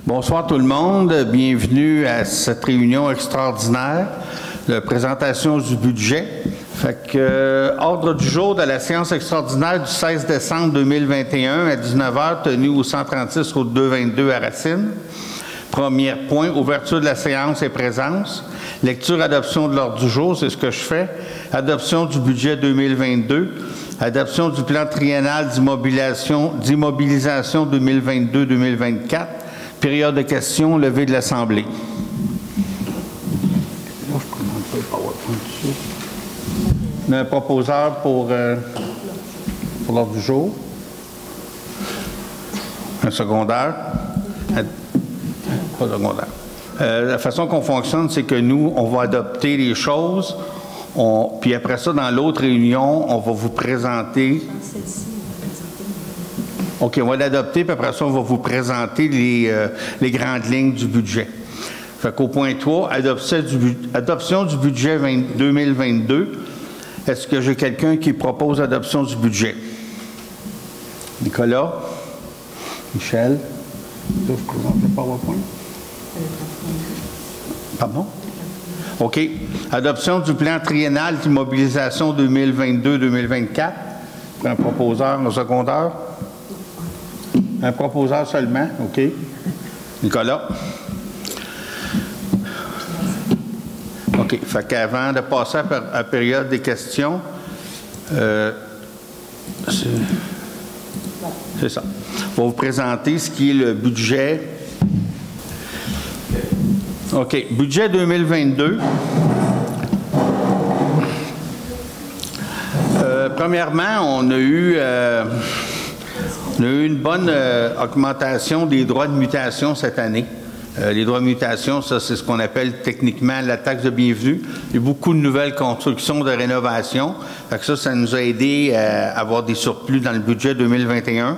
Bonsoir tout le monde, bienvenue à cette réunion extraordinaire de présentation du budget. Ordre du jour de la séance extraordinaire du 16 décembre 2021 à 19h tenue au 136 route 222 à Racine. Premier point, ouverture de la séance et présence. Lecture, adoption de l'ordre du jour, c'est ce que je fais. Adoption du budget 2022. Adoption du plan triennal d'immobilisation 2022-2024. Période de questions, levée de l'Assemblée. Un proposeur pour l'ordre du jour. Un secondaire. Pas secondaire. La façon qu'on fonctionne, c'est que nous, on va adopter les choses. Puis après ça, dans l'autre réunion, on va vous présenter. OK, on va l'adopter, puis après ça, on va vous présenter les grandes lignes du budget. Fait qu'au point 3, adoption du budget 2022. Est-ce que j'ai quelqu'un qui propose l'adoption du budget? Nicolas? Michel? Je présente le PowerPoint. Pardon? OK. Adoption du plan triennal d'immobilisation 2022-2024. Pour un proposeur, un secondaire? Un proposeur seulement, OK. Nicolas? OK. Fait qu'avant de passer à la période des questions, c'est ça. On va vous présenter ce qui est le budget. OK. Budget 2022. Premièrement, on a eu une bonne augmentation des droits de mutation cette année. Les droits de mutation, ça, c'est ce qu'on appelle techniquement la taxe de bienvenue. Il y a beaucoup de nouvelles constructions de rénovation. Fait que ça nous a aidé à avoir des surplus dans le budget 2021.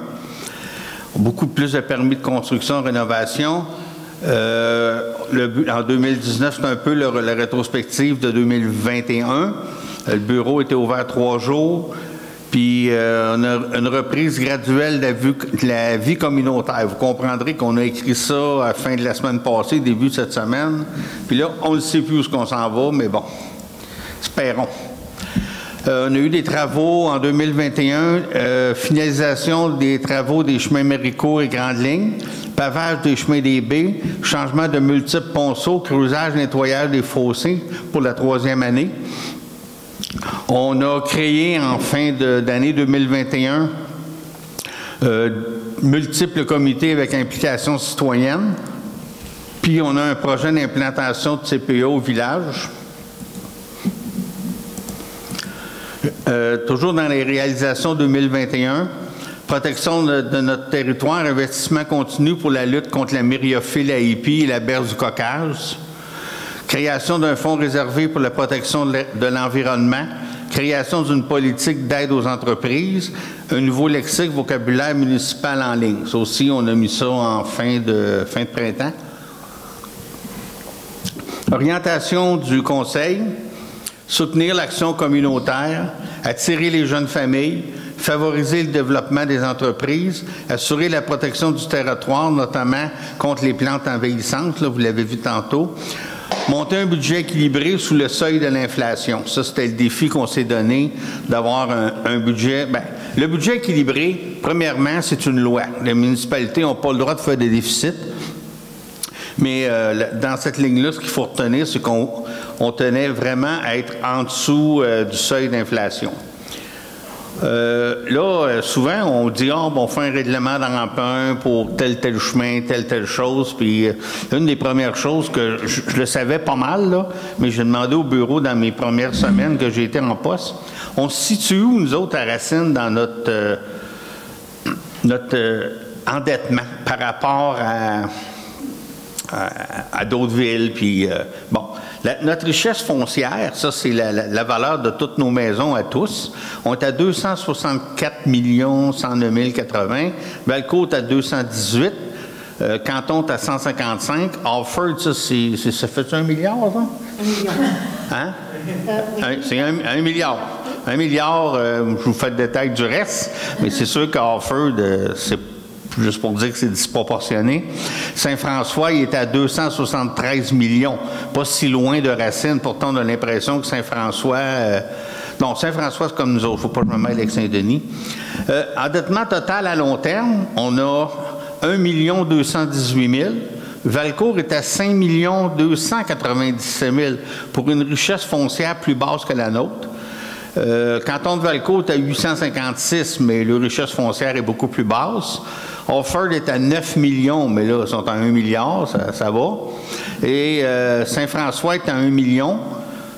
Beaucoup plus de permis de construction, rénovation. En 2019, c'est un peu la rétrospective de 2021. Le bureau était ouvert 3 jours. Puis, on a une reprise graduelle de la vie communautaire. Vous comprendrez qu'on a écrit ça à la fin de la semaine passée, début de cette semaine. Puis là, on ne sait plus où est-ce qu'on s'en va, mais bon, espérons. On a eu des travaux en 2021, finalisation des travaux des chemins Méricourt et Grandes Lignes, pavage des chemins des baies, changement de multiples ponceaux, creusage, nettoyage des fossés pour la 3e année. On a créé en fin d'année 2021 multiples comités avec implication citoyenne. Puis on a un projet d'implantation de CPE au village. Toujours dans les réalisations 2021, protection de notre territoire, investissement continu pour la lutte contre la myriophylle AIP et la berce du Caucase. Création d'un fonds réservé pour la protection de l'environnement, création d'une politique d'aide aux entreprises, un nouveau lexique vocabulaire municipal en ligne. Ça aussi, on a mis ça en fin de printemps. Orientation du Conseil, soutenir l'action communautaire, attirer les jeunes familles, favoriser le développement des entreprises, assurer la protection du territoire, notamment contre les plantes envahissantes, là, vous l'avez vu tantôt. Monter un budget équilibré sous le seuil de l'inflation. Ça, c'était le défi qu'on s'est donné, d'avoir un budget. Bien, le budget équilibré, premièrement, c'est une loi. Les municipalités n'ont pas le droit de faire des déficits. Mais dans cette ligne-là, ce qu'il faut retenir, c'est qu'on tenait vraiment à être en dessous du seuil d'inflation. Là, souvent, on dit, on fait un règlement d'emprunt pour tel chemin, telle chose. Puis, une des premières choses que je le savais pas mal, là, mais j'ai demandé au bureau dans mes premières semaines que j'ai été en poste. On se situe où, nous autres, à Racine, dans notre endettement par rapport à d'autres villes? Puis, bon. Notre richesse foncière, ça, c'est la valeur de toutes nos maisons à tous. On est à 264 109 080. Valcourt à 218. Canton est à 155. Alford, ça fait 1 milliard, ça? 1 million. Hein? Oui. C'est 1 milliard. 1 milliard, je vous fais le détail du reste, mais c'est sûr qu'Alford, c'est juste pour dire que c'est disproportionné. Saint-François, il est à 273 millions, pas si loin de Racine. Pourtant, on a l'impression que Saint-François... non, Saint-François, c'est comme nous autres, il ne faut pas que je me mêle avec Saint-Denis. Endettement total à long terme, on a 1 218 000. Valcourt est à 5 297 000 pour une richesse foncière plus basse que la nôtre. Canton de Valcourt est à 856, mais la richesse foncière est beaucoup plus basse. Offord est à 9 millions, mais là, ils sont à 1 milliard, ça va. Et Saint-François est à 1 million,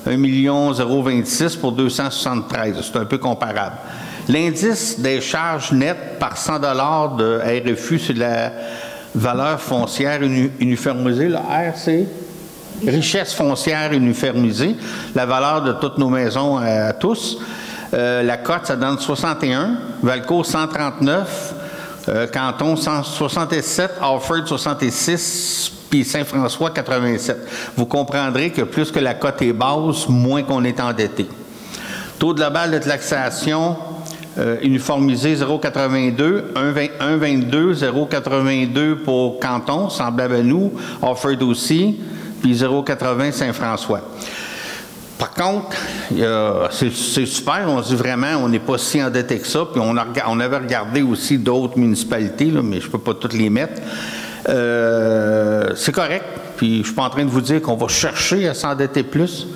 026 pour 273. C'est un peu comparable. L'indice des charges nettes par 100 $ de RFU, c'est de la valeur foncière uniformisée. Le R, c'est richesse foncière uniformisée, la valeur de toutes nos maisons à tous. La cote, ça donne 61, Valcourt 139, Canton 167, Offord 66, puis Saint-François 87. Vous comprendrez que plus que la cote est basse, moins qu'on est endetté. Taux global de taxation uniformisé 0,82, 1,22, 0,82 pour Canton, semblable à nous, Offord aussi, puis 0,80 Saint-François. Par contre, c'est super, on dit vraiment, on n'est pas si endetté que ça, puis on avait regardé aussi d'autres municipalités, là, mais je ne peux pas toutes les mettre. C'est correct, puis je ne suis pas en train de vous dire qu'on va chercher à s'endetter plus,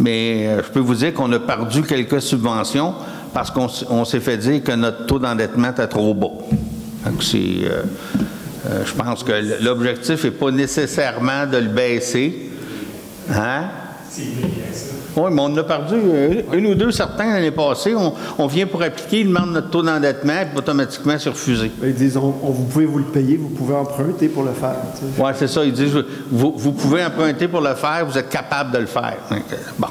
mais je peux vous dire qu'on a perdu quelques subventions parce qu'on s'est fait dire que notre taux d'endettement était trop bas. Donc je pense que l'objectif n'est pas nécessairement de le baisser. Hein? Oui, mais on a perdu une ou deux certains l'année passée. On vient pour appliquer, ils demandent notre taux d'endettement, puis automatiquement c'est refusé. Ils disent, vous pouvez vous le payer, vous pouvez emprunter pour le faire. Oui, c'est ça. Ils disent, vous pouvez emprunter pour le faire, vous êtes capable de le faire. Donc, bon.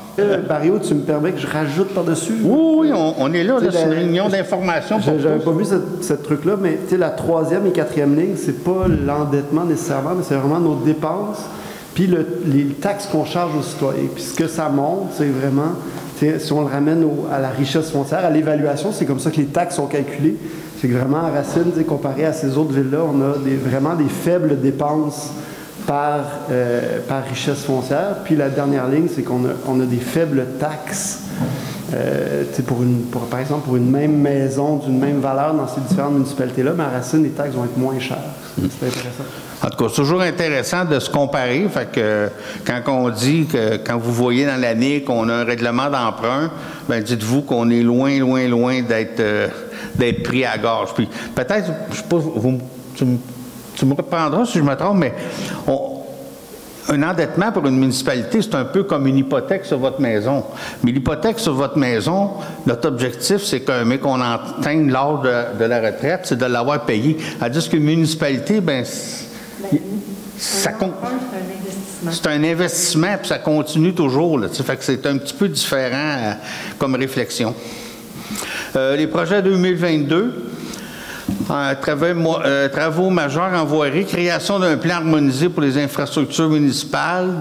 Mario, tu me permets que je rajoute par-dessus? Oui, on est là, c'est une réunion d'information. J'avais pas vu ce truc-là, mais la 3e et 4e ligne, c'est pas l'endettement nécessairement, mais c'est vraiment nos dépenses. Puis les taxes qu'on charge aux citoyens. Puis ce que ça montre, c'est vraiment, si on le ramène à la richesse foncière, à l'évaluation, c'est comme ça que les taxes sont calculées. C'est que vraiment, à Racine, comparé à ces autres villes-là, on a vraiment des faibles dépenses par richesse foncière. Puis la dernière ligne, c'est qu'on a des faibles taxes. Par exemple, pour une même maison d'une même valeur dans ces différentes municipalités-là, mais à Racine, les taxes vont être moins chères. C'est intéressant. En tout cas, c'est toujours intéressant de se comparer. Fait que quand on dit que quand vous voyez dans l'année qu'on a un règlement d'emprunt, bien dites-vous qu'on est loin, loin, loin d'être pris à gorge. Puis peut-être, je sais pas, tu me reprendras si je me trompe, mais un endettement pour une municipalité, c'est un peu comme une hypothèque sur votre maison. Mais l'hypothèque sur votre maison, notre objectif, c'est qu'on atteigne l'âge de la retraite, c'est de l'avoir payé. Tandis qu'une municipalité, bien, c'est un investissement, puis ça continue toujours. Là, fait que c'est un petit peu différent comme réflexion. Les projets 2022. Travaux majeurs en voirie, création d'un plan harmonisé pour les infrastructures municipales,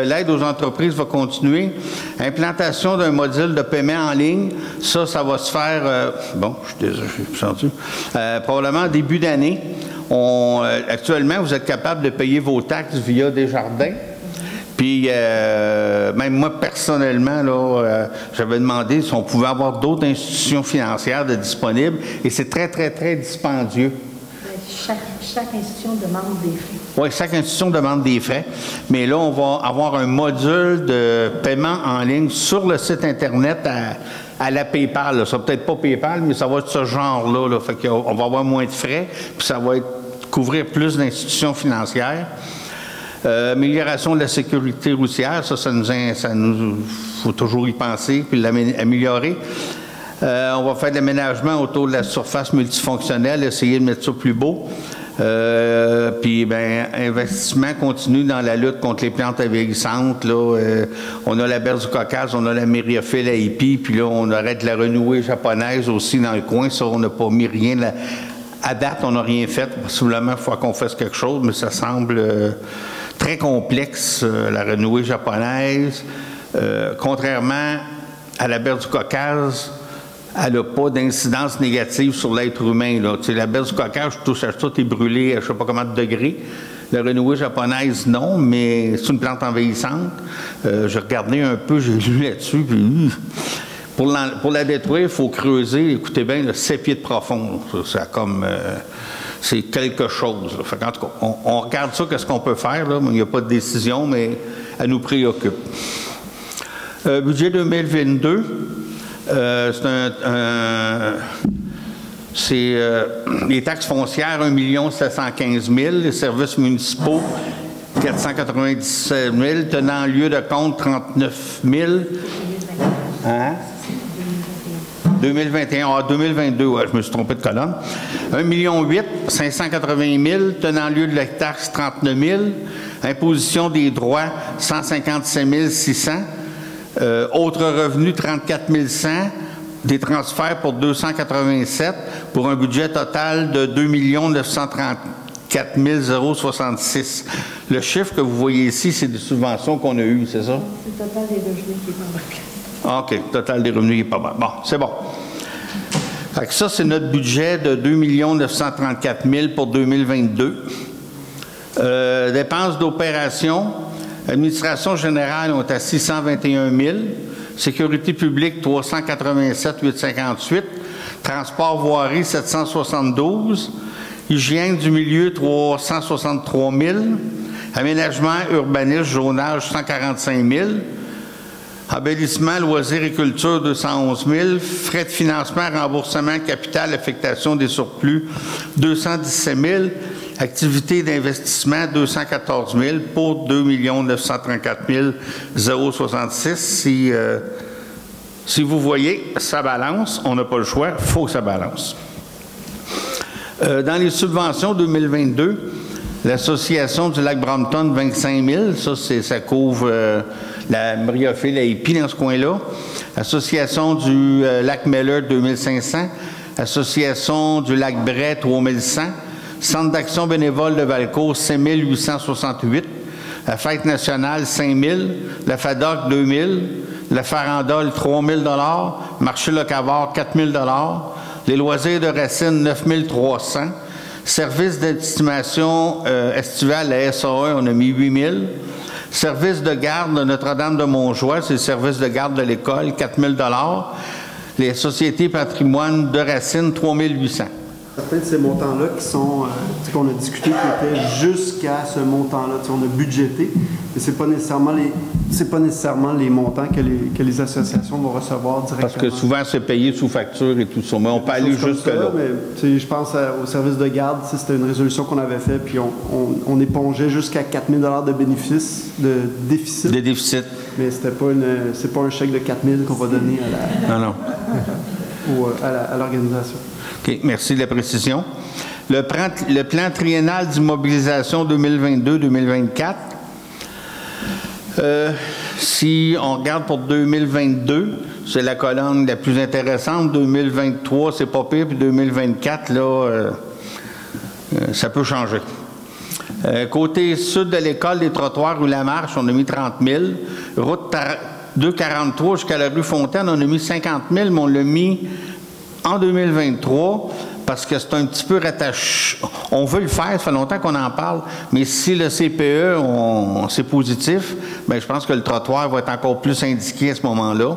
l'aide aux entreprises va continuer, implantation d'un module de paiement en ligne, ça va se faire, je suis senti, probablement début d'année. Actuellement, vous êtes capable de payer vos taxes via Desjardins. Puis, même moi, personnellement, là, j'avais demandé si on pouvait avoir d'autres institutions financières disponibles, et c'est très, très, très dispendieux. Chaque institution demande des frais. Oui, chaque institution demande des frais, mais là, on va avoir un module de paiement en ligne sur le site Internet à la PayPal. Là. Ça va peut-être pas PayPal, mais ça va être ce genre-là. Là. Fait qu'on va avoir moins de frais, puis ça va couvrir plus d'institutions financières. Amélioration de la sécurité routière, ça nous faut toujours y penser, puis l'améliorer. On va faire de l'aménagement autour de la surface multifonctionnelle, essayer de mettre ça plus beau. Puis, investissement continu dans la lutte contre les plantes avérissantes. Là, on a la berge du Caucase, on a la myriophile AIP, puis là, on arrête la renouée japonaise aussi dans le coin. Ça, on n'a pas mis rien là. À date, on n'a rien fait. Possiblement, il faut qu'on fasse quelque chose, mais ça semble très complexe, la renouée japonaise. Contrairement à la berge du Caucase, elle n'a pas d'incidence négative sur l'être humain. Là. Tu sais, la baisse du coquage, tout ça, est brûlé à je ne sais pas combien de degrés. La renouée japonaise, non, mais c'est une plante envahissante. J'ai regardé un peu, j'ai lu là-dessus, puis pour la détruire, il faut creuser, écoutez bien, 7 pieds de profond. Ça comme... c'est quelque chose. Fait en tout cas, on regarde ça, qu'est-ce qu'on peut faire. Là. Il n'y a pas de décision, mais elle nous préoccupe. Budget 2022, c'est les taxes foncières, 1 715 000, les services municipaux, 497 000, tenant lieu de compte, 39 000. Hein? 2021, 2022, ouais, je me suis trompé de colonne. 1 580 000, tenant lieu de la taxe, 39 000. Imposition des droits, 157 600. Autres revenus, 34 100. Des transferts pour 287, pour un budget total de 2 934 066. Le chiffre que vous voyez ici, c'est des subventions qu'on a eues, c'est ça? C'est le total des revenus qui est pas mal. OK, le total des revenus qui est pas mal. Bon, c'est bon. Fait que ça, c'est notre budget de 2 934 000 pour 2022. Dépenses d'opération, administration générale, on est à 621 000. Sécurité publique, 387 858. Transport voirie, 772. Hygiène du milieu, 363 000. Aménagement, urbanisme, zonage, 145 000. Embellissement, loisirs et culture, 211 000. Frais de financement, remboursement, capital, affectation des surplus, 217 000. Activités d'investissement, 214 000 pour 2 934 066. Si vous voyez, ça balance. On n'a pas le choix. Il faut que ça balance. Dans les subventions 2022, l'Association du lac Brompton, 25 000. Ça couvre la Mriophy, la Épi dans ce coin-là. Association du lac Meller, 2500. Association du lac Bray, 3100. Centre d'action bénévole de Valcourt, 5 868. La Fête nationale, 5 000. La FADOC, 2 000. La Farandole, 3 000 Marché Locavard, 4 000 Les loisirs de Racine, 9 300. Service d'estimation estivale, la SAE, on a mis 8 000. Service de garde de Notre-Dame-de-Montjoie, c'est le service de garde de l'école, 4 000 Les sociétés patrimoine de Racine, 3 800. Certains de ces montants-là qui sont, qu'on a discuté, qui étaient jusqu'à ce montant-là, on a budgété, mais ce n'est pas nécessairement les montants que les associations vont recevoir directement. Parce que souvent, c'est payé sous facture et tout ça, mais on peut aller jusque-là. Je pense au service de garde, c'était une résolution qu'on avait faite, puis on épongeait jusqu'à 4 000 de bénéfices, de déficit. De déficit. Mais c'est pas un chèque de 4 000 qu'on va donner à la... Non. ou à l'organisation. OK, merci de la précision. Le plan triennal d'immobilisation 2022-2024, si on regarde pour 2022, c'est la colonne la plus intéressante. 2023, c'est pas pire, puis 2024, là, ça peut changer. Côté sud de l'école, des trottoirs ou la marche, on a mis 30 000. Route 243 jusqu'à la rue Fontaine, on a mis 50 000, mais on l'a mis en 2023 parce que c'est un petit peu rattaché. On veut le faire, ça fait longtemps qu'on en parle, mais si le CPE, c'est positif, bien, je pense que le trottoir va être encore plus indiqué à ce moment-là.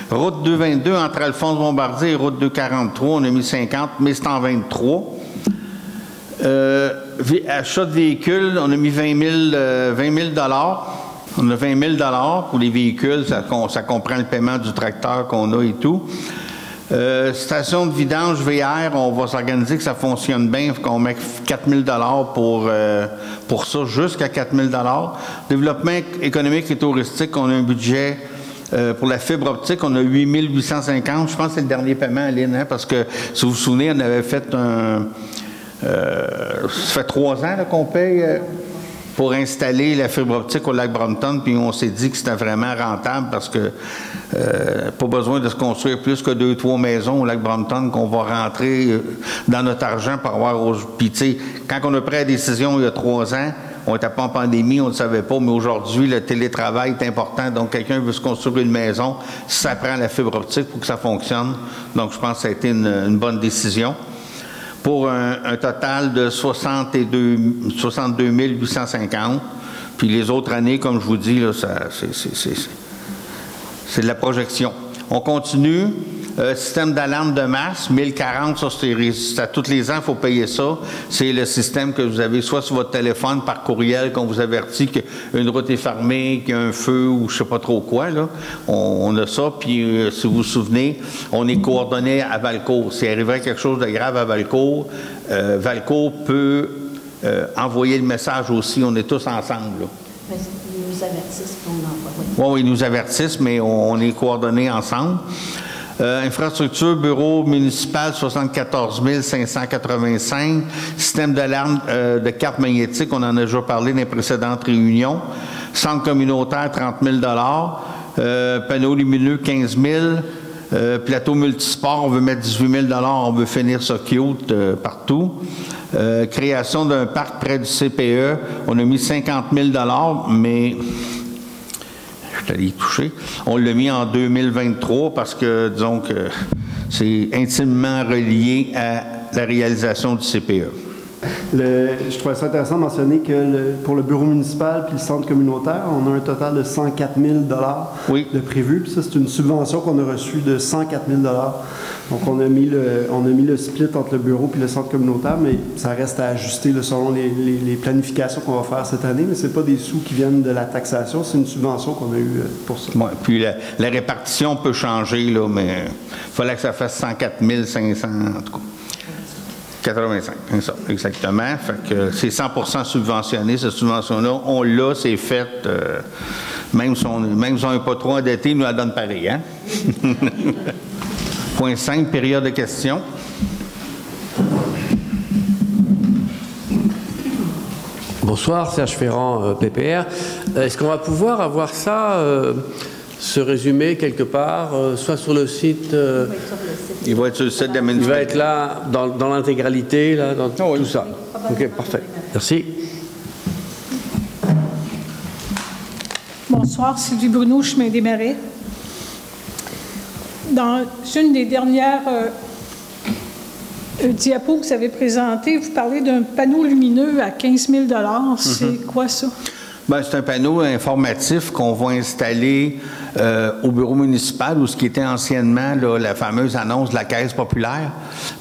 Route 222 entre Alphonse-Bombardier et route 243, on a mis 50, mais c'est en 23. Achat de véhicules, on a mis 20 000 On a 20 000 pour les véhicules, ça comprend le paiement du tracteur qu'on a et tout. Station de vidange VR, on va s'organiser que ça fonctionne bien, qu'on met 4 000 pour ça, jusqu'à 4 000 Développement économique et touristique, on a un budget pour la fibre optique, on a 8 850. Je pense que c'est le dernier paiement, Aline, hein, parce que, si vous vous souvenez, on avait fait ça fait 3 ans qu'on paye pour installer la fibre optique au lac Brompton, puis on s'est dit que c'était vraiment rentable parce que pas besoin de se construire plus que 2-3 maisons au lac Brompton qu'on va rentrer dans notre argent pour avoir... Puis tu sais, quand on a pris la décision il y a 3 ans, On n'était pas en pandémie, on ne le savait pas, mais aujourd'hui, le télétravail est important. Donc, quelqu'un veut se construire une maison, ça prend la fibre optique pour que ça fonctionne. Donc, je pense que ça a été une bonne décision. Pour un total de 62 850. Puis les autres années, comme je vous dis, là, c'est de la projection. On continue. Système d'alarme de masse, 1040, ça c'est à tous les ans, il faut payer ça. C'est le système que vous avez soit sur votre téléphone, par courriel, qu'on vous avertit qu'une route est fermée, qu'il y a un feu ou je ne sais pas trop quoi. Là. On a ça, puis si vous vous souvenez, on est coordonné à Valcourt. S'il arriverait quelque chose de grave à Valcourt, Valcourt peut envoyer le message aussi. On est tous ensemble. Là. Mais ils nous avertissent qu'on envoie. Oui, ils nous avertissent, mais on est coordonnés ensemble. Infrastructure, bureau municipal, 74 585. Système d'alarme de carte magnétique, on en a déjà parlé dans les précédentes réunions. Centre communautaire, 30 000 panneaux lumineux, 15 000 plateau multisport, on veut mettre 18 000 on veut finir ça cute partout. Création d'un parc près du CPE, on a mis 50 000 mais... Je suis allé y toucher. On l'a mis en 2023 parce que, disons que c'est intimement relié à la réalisation du CPE. Je trouvais ça intéressant de mentionner que pour le bureau municipal puis le centre communautaire, on a un total de 104 000 oui. de prévu. Puis ça, c'est une subvention qu'on a reçue de 104 000 Donc, on a mis le split entre le bureau puis le centre communautaire, mais ça reste à ajuster là, selon les planifications qu'on va faire cette année. Mais ce n'est pas des sous qui viennent de la taxation, c'est une subvention qu'on a eue pour ça. Ouais, puis la répartition peut changer, là, mais il fallait que ça fasse 104 500, en tout cas. 85, c'est ça, exactement. Fait que c'est 100% subventionné, cette subvention-là. On l'a, c'est fait. Même si on n'est pas trop endetté, ils nous la donnent pareil. Hein? Point 5, période de questions. Bonsoir, Serge Ferrand, PPR. Est-ce qu'on va pouvoir avoir ça, ce résumé quelque part, soit sur le site... Il va être sur le site de la municipalité. Il va être là, dans l'intégralité, là, dans tout ça. OK, parfait. Merci. Bonsoir, Sylvie Bruno, chemin des Marais. Dans une des dernières diapos que vous avez présentées, vous parlez d'un panneau lumineux à 15 000 C'est quoi ça? Bien, c'est un panneau informatif qu'on va installer au bureau municipal, où ce qui était anciennement là, la fameuse annonce de la Caisse populaire.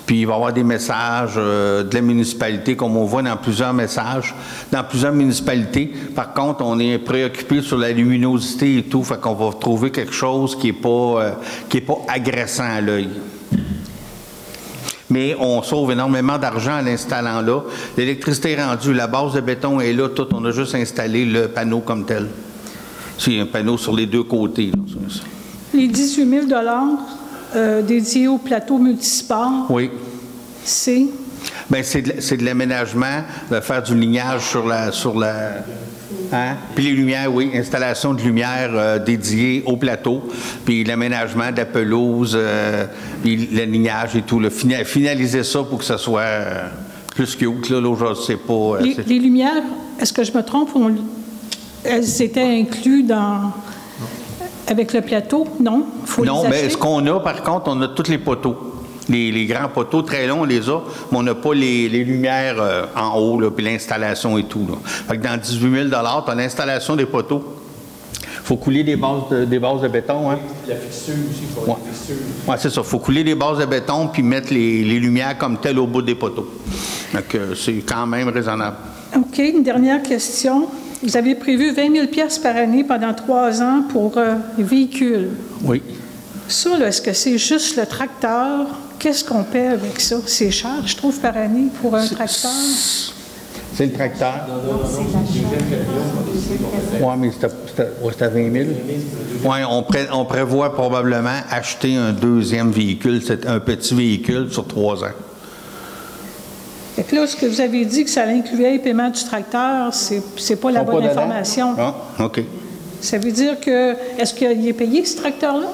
Puis il va y avoir des messages de la municipalité, comme on voit dans plusieurs messages, dans plusieurs municipalités. Par contre, on est préoccupé sur la luminosité et tout, fait qu'on va trouver quelque chose qui n'est pas agressant à l'œil. Mais on sauve énormément d'argent en l'installant là. L'électricité est rendue, la base de béton est là, tout. On a juste installé le panneau comme tel. C'est un panneau sur les deux côtés. Là, les 18 000 dédiés au plateau multisport, oui. C'est? Bien, c'est de l'aménagement, de faire du lignage sur la hein? Puis les lumières, oui, installation de lumière dédiée au plateau, puis l'aménagement de la pelouse, puis le lignage et tout. Là, finaliser ça pour que ça soit plus cute. Là, je ne sais pas. Les lumières, est-ce que je me trompe, elles étaient incluses avec le plateau? Non? Non, mais ce qu'on a, par contre, on a tous les poteaux. Les grands poteaux très longs, on les a, mais on n'a pas les lumières en haut, puis l'installation et tout. Là. Fait que dans 18 000 tu as l'installation des poteaux. Il faut couler des bases de béton. Hein? La fixure aussi, il faut une fixure. Oui, c'est ça. Il faut couler des bases de béton puis mettre les lumières comme telles au bout des poteaux. Donc, c'est quand même raisonnable. OK. Une dernière question. Vous avez prévu 20 000 $ par année pendant 3 ans pour les véhicules. Oui. Ça, est-ce que c'est juste le tracteur? Qu'est-ce qu'on paie avec ça? C'est cher, je trouve, par année pour un tracteur. C'est le tracteur. Oui, mais c'était à 20 000. Oui, on prévoit probablement acheter un deuxième véhicule, un petit véhicule sur 3 ans. Fait que là, ce que vous avez dit que ça incluait le paiement du tracteur, c'est pas la bonne information. Ah, OK. Ça veut dire que, est-ce qu'il est payé, ce tracteur-là?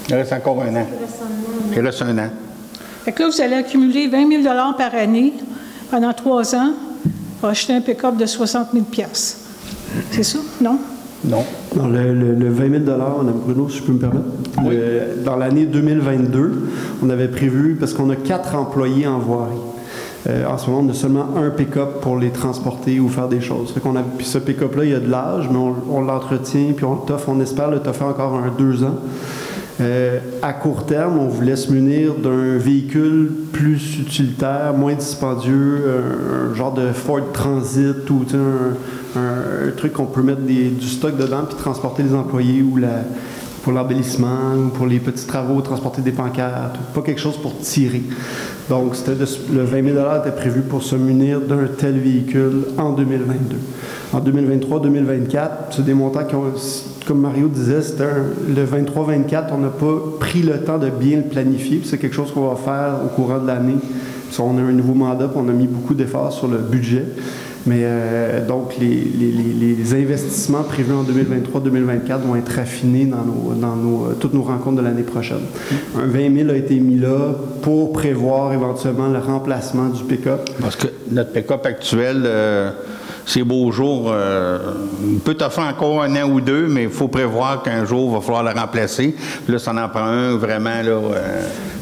Il reste encore un an. Il reste un an. Fait que là, vous allez accumuler 20 000 par année pendant 3 ans, a acheté un pick-up de 60 000 $. C'est ça? Non? Non. Dans le 20 000 Mme Bruno, si je peux me permettre. Oui. Dans l'année 2022, on avait prévu, parce qu'on a 4 employés en voirie. En ce moment, on a seulement un pick-up pour les transporter ou faire des choses. Puis ce pick-up-là, il y a de l'âge, mais on l'entretient, puis on le toffe. On espère le toffer encore 2 ans. À court terme, on voulait se munir d'un véhicule plus utilitaire, moins dispendieux, un genre de Ford Transit ou un truc qu'on peut mettre du stock dedans puis transporter les employés ou pour l'embellissement ou pour les petits travaux, transporter des pancartes, pas quelque chose pour tirer. Donc, le 20 000 $ était prévu pour se munir d'un tel véhicule en 2022. En 2023-2024, c'est des montants qui ont, comme Mario disait, c'était le 23-24, on n'a pas pris le temps de bien le planifier, puis c'est quelque chose qu'on va faire au courant de l'année. On a un nouveau mandat, puis on a mis beaucoup d'efforts sur le budget. Mais donc, les investissements prévus en 2023-2024 vont être affinés dans toutes nos rencontres de l'année prochaine. Un 20 000 a été mis là pour prévoir éventuellement le remplacement du pick-up. Parce que notre pick-up actuel, ces beaux jours, peut t'offrir encore 1 an ou 2, mais il faut prévoir qu'un jour, il va falloir le remplacer. Puis là, ça en prend un vraiment, là,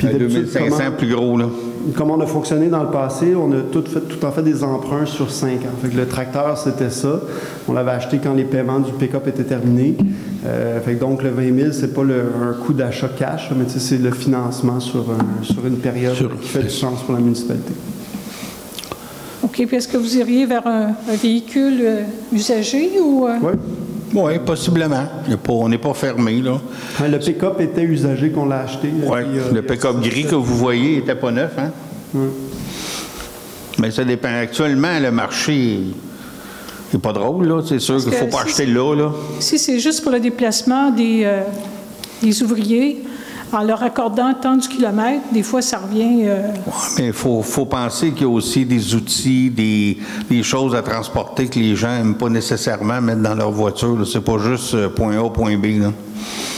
un 2500 plus gros, là. Comme on a fonctionné dans le passé, on a tout en fait des emprunts sur 5 ans. Fait que le tracteur, c'était ça. On l'avait acheté quand les paiements du pick-up étaient terminés. Fait que donc, le 20 000, c'est pas un coût d'achat cash, mais c'est le financement sur une période qui fait du sens pour la municipalité. OK. Puis est-ce que vous iriez vers un véhicule usagé ou... Oui. Oui, possiblement. On n'est pas fermé, là. Le pick-up était usagé qu'on l'a acheté. Oui, le pick-up gris que vous voyez n'était pas neuf, hein? Mais ça dépend. Actuellement, le marché n'est pas drôle, là. C'est sûr qu'il ne faut pas acheter là. Si c'est juste pour le déplacement des ouvriers, en leur accordant tant de kilomètres, des fois, ça revient... Oui, mais il faut penser qu'il y a aussi des outils, des choses à transporter que les gens n'aiment pas nécessairement mettre dans leur voiture. C'est pas juste point A, point B, là.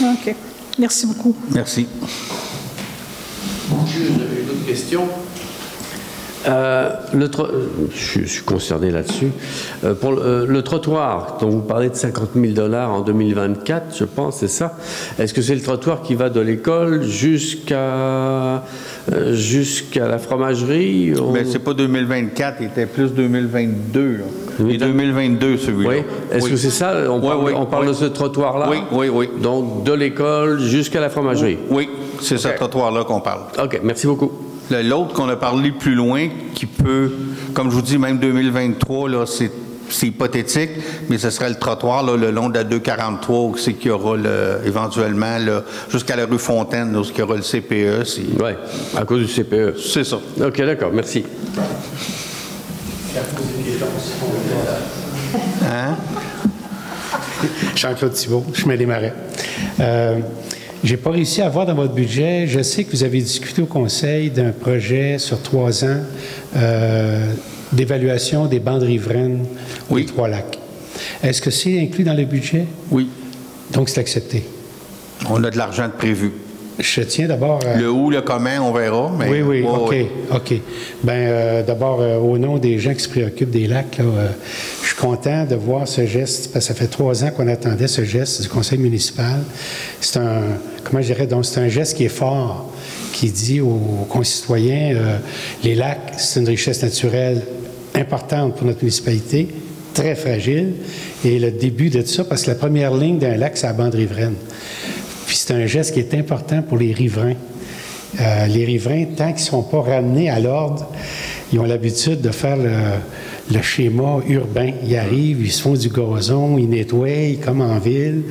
OK. Merci beaucoup. Merci. J'avais une autre question. Je suis concerné là-dessus. Pour le trottoir, dont vous parlez de 50 000 $ en 2024, je pense, c'est ça. Est-ce que c'est le trottoir qui va de l'école jusqu'à la fromagerie? Bien, c'est pas 2024, il était plus 2022. Là. Et 2022, celui-là. Oui. Est-ce que c'est ça? On parle de ce trottoir-là? Oui. Donc, de l'école jusqu'à la fromagerie? Oui, c'est ce trottoir-là qu'on parle. OK, merci beaucoup. L'autre qu'on a parlé plus loin, qui peut, comme je vous dis, même 2023, là, c'est hypothétique, mais ce serait le trottoir là, le long de la 243, où c'est qu'il y aura éventuellement jusqu'à la rue Fontaine, où il y aura le CPE. Oui, à cause du CPE. C'est ça. OK, d'accord, merci. Hein? Jean-Claude Thibault, Chemin des Marais. Je n'ai pas réussi à voir dans votre budget. Je sais que vous avez discuté au Conseil d'un projet sur 3 ans d'évaluation des bandes riveraines des Trois-Lacs. Est-ce que c'est inclus dans le budget? Oui. Donc, c'est accepté. On a de l'argent de prévu. Je tiens d'abord à... Le où, le comment, on verra. Mais... Oui, OK. Bien, d'abord, au nom des gens qui se préoccupent des lacs, là, je suis content de voir ce geste, parce que ça fait 3 ans qu'on attendait ce geste du conseil municipal. C'est c'est un geste qui est fort, qui dit aux concitoyens, les lacs, c'est une richesse naturelle importante pour notre municipalité, très fragile, et le début de tout ça, parce que la première ligne d'un lac, c'est la bande riveraine. Puis c'est un geste qui est important pour les riverains. Les riverains, tant qu'ils ne sont pas ramenés à l'ordre, ils ont l'habitude de faire le schéma urbain. Ils arrivent, ils se font du gazon, ils nettoient comme en ville.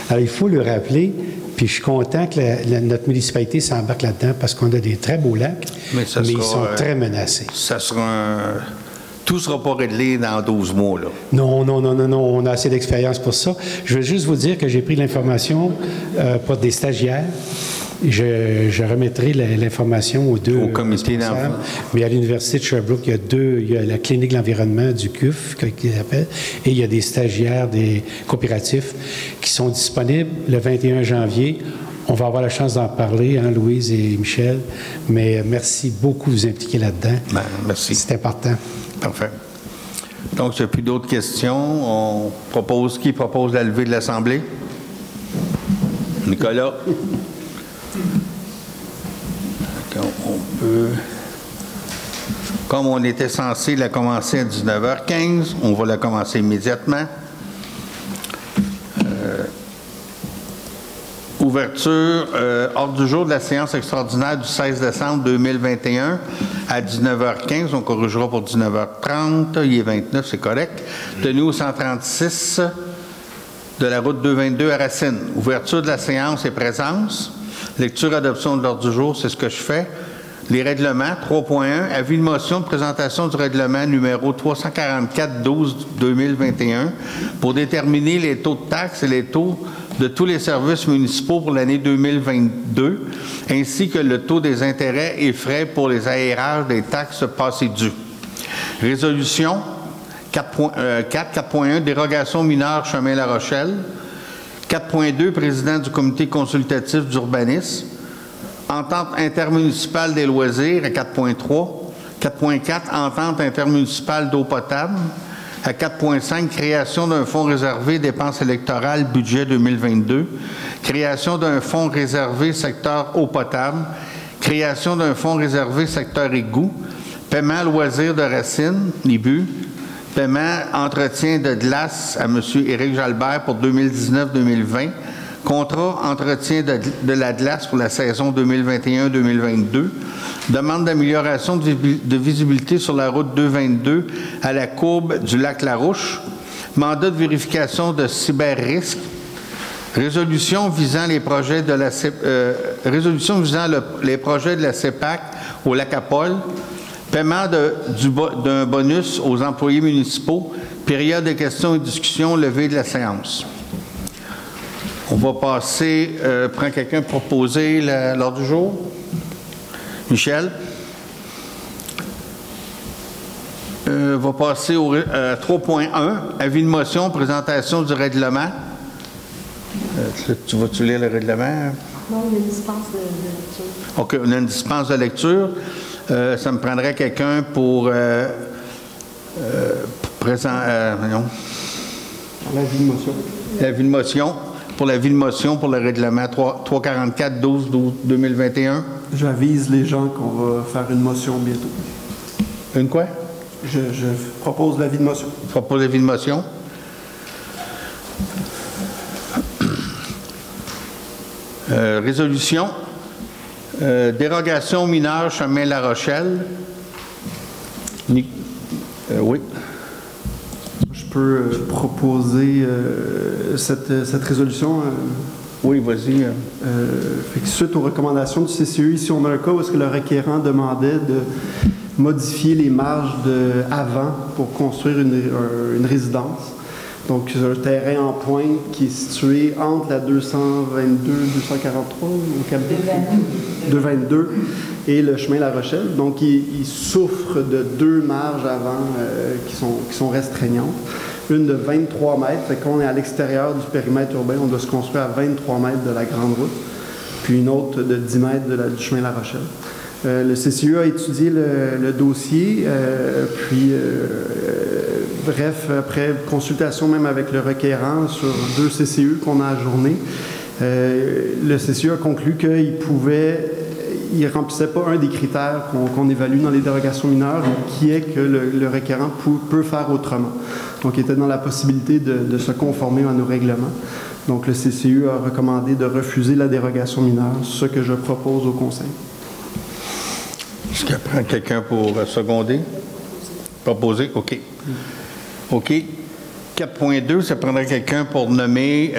Alors, il faut le rappeler. Puis je suis content que notre municipalité s'embarque là-dedans parce qu'on a des très beaux lacs, mais ils sont très menacés. Ça sera Tout ne sera pas réglé dans 12 mois, là. Non, on a assez d'expérience pour ça. Je veux juste vous dire que j'ai pris l'information pour des stagiaires. Je remettrai l'information aux deux au comité responsables. Mais à l'Université de Sherbrooke, il y a la clinique de l'environnement du CUF, qu'ils appellent, et il y a des stagiaires des coopératifs qui sont disponibles le 21 janvier. On va avoir la chance d'en parler, hein, Louise et Michel, mais merci beaucoup de vous impliquer là-dedans. Ben, merci. C'est important. Parfait. Donc, s'il n'y a plus d'autres questions, qui propose la levée de l'Assemblée? Nicolas? On peut... Comme on était censé la commencer à 19h15, on va la commencer immédiatement. Ouverture, ordre du jour de la séance extraordinaire du 16 décembre 2021 à 19h15. On corrigera pour 19h30. Il est 29, c'est correct. Tenu au 136 de la route 222 à Racine. Ouverture de la séance et présence. Lecture, adoption de l'ordre du jour, c'est ce que je fais. Les règlements, 3.1, avis de motion de présentation du règlement numéro 344-12-2021 pour déterminer les taux de taxes et les taux de tous les services municipaux pour l'année 2022, ainsi que le taux des intérêts et frais pour les aérages des taxes passées dues. Résolution 4.1, dérogation mineure chemin La Rochelle. 4.2, président du comité consultatif d'urbanisme. Entente intermunicipale des loisirs à 4.3. 4.4, entente intermunicipale d'eau potable. À 4.5, création d'un fonds réservé dépenses électorales budget 2022. Création d'un fonds réservé secteur eau potable. Création d'un fonds réservé secteur égout. Paiement loisirs de Racine, l'IBU. Paiement entretien de glace à M. Éric Jalbert pour 2019-2020. Contrat entretien de la glace pour la saison 2021-2022. Demande d'amélioration de visibilité sur la route 222 à la courbe du lac Larouche. Mandat de vérification de cyber-risque. Résolution visant les projets de la les projets de la CEPAC au lac Apol. Paiement d'un bonus aux employés municipaux. Période de questions et discussions, levée de la séance. On va passer, prend quelqu'un pour poser l'ordre du jour? Michel? Va passer au 3.1, avis de motion, présentation du règlement. Tu vas-tu lire le règlement? Non, il y a une dispense de lecture. OK, on a une dispense de lecture. Ça me prendrait quelqu'un pour non. L'avis de motion. L'avis de motion. Pour l'avis de motion pour le règlement 344-12-2021. J'avise les gens qu'on va faire une motion bientôt. Une quoi? Je propose l'avis de motion. Tu proposes l'avis de motion? Résolution. Dérogation mineure chemin La Rochelle. Oui. Je peux proposer cette résolution. Oui, vas-y. Suite aux recommandations du CCE, ici on a un cas où est-ce que le requérant demandait de modifier les marges avant pour construire une résidence. Donc, c'est un terrain en pointe qui est situé entre la 222, 243 au Cap 222 et le chemin La Rochelle. Donc, il souffre de deux marges avant qui sont restreignantes. Une de 23 mètres, fait qu'on est à l'extérieur du périmètre urbain, on doit se construire à 23 mètres de la grande route, puis une autre de 10 mètres du chemin La Rochelle. Le CCE a étudié le dossier, bref, après consultation même avec le requérant sur 2 CCE qu'on a ajournés, le CCE a conclu qu'il ne remplissait pas un des critères qu'on évalue dans les dérogations mineures, qui est que le requérant peut faire autrement. Donc, il était dans la possibilité de se conformer à nos règlements. Donc, le CCE a recommandé de refuser la dérogation mineure, ce que je propose au Conseil. Est-ce qu'il prend quelqu'un pour seconder? Proposer? OK. OK. 4.2, ça prendrait quelqu'un pour nommer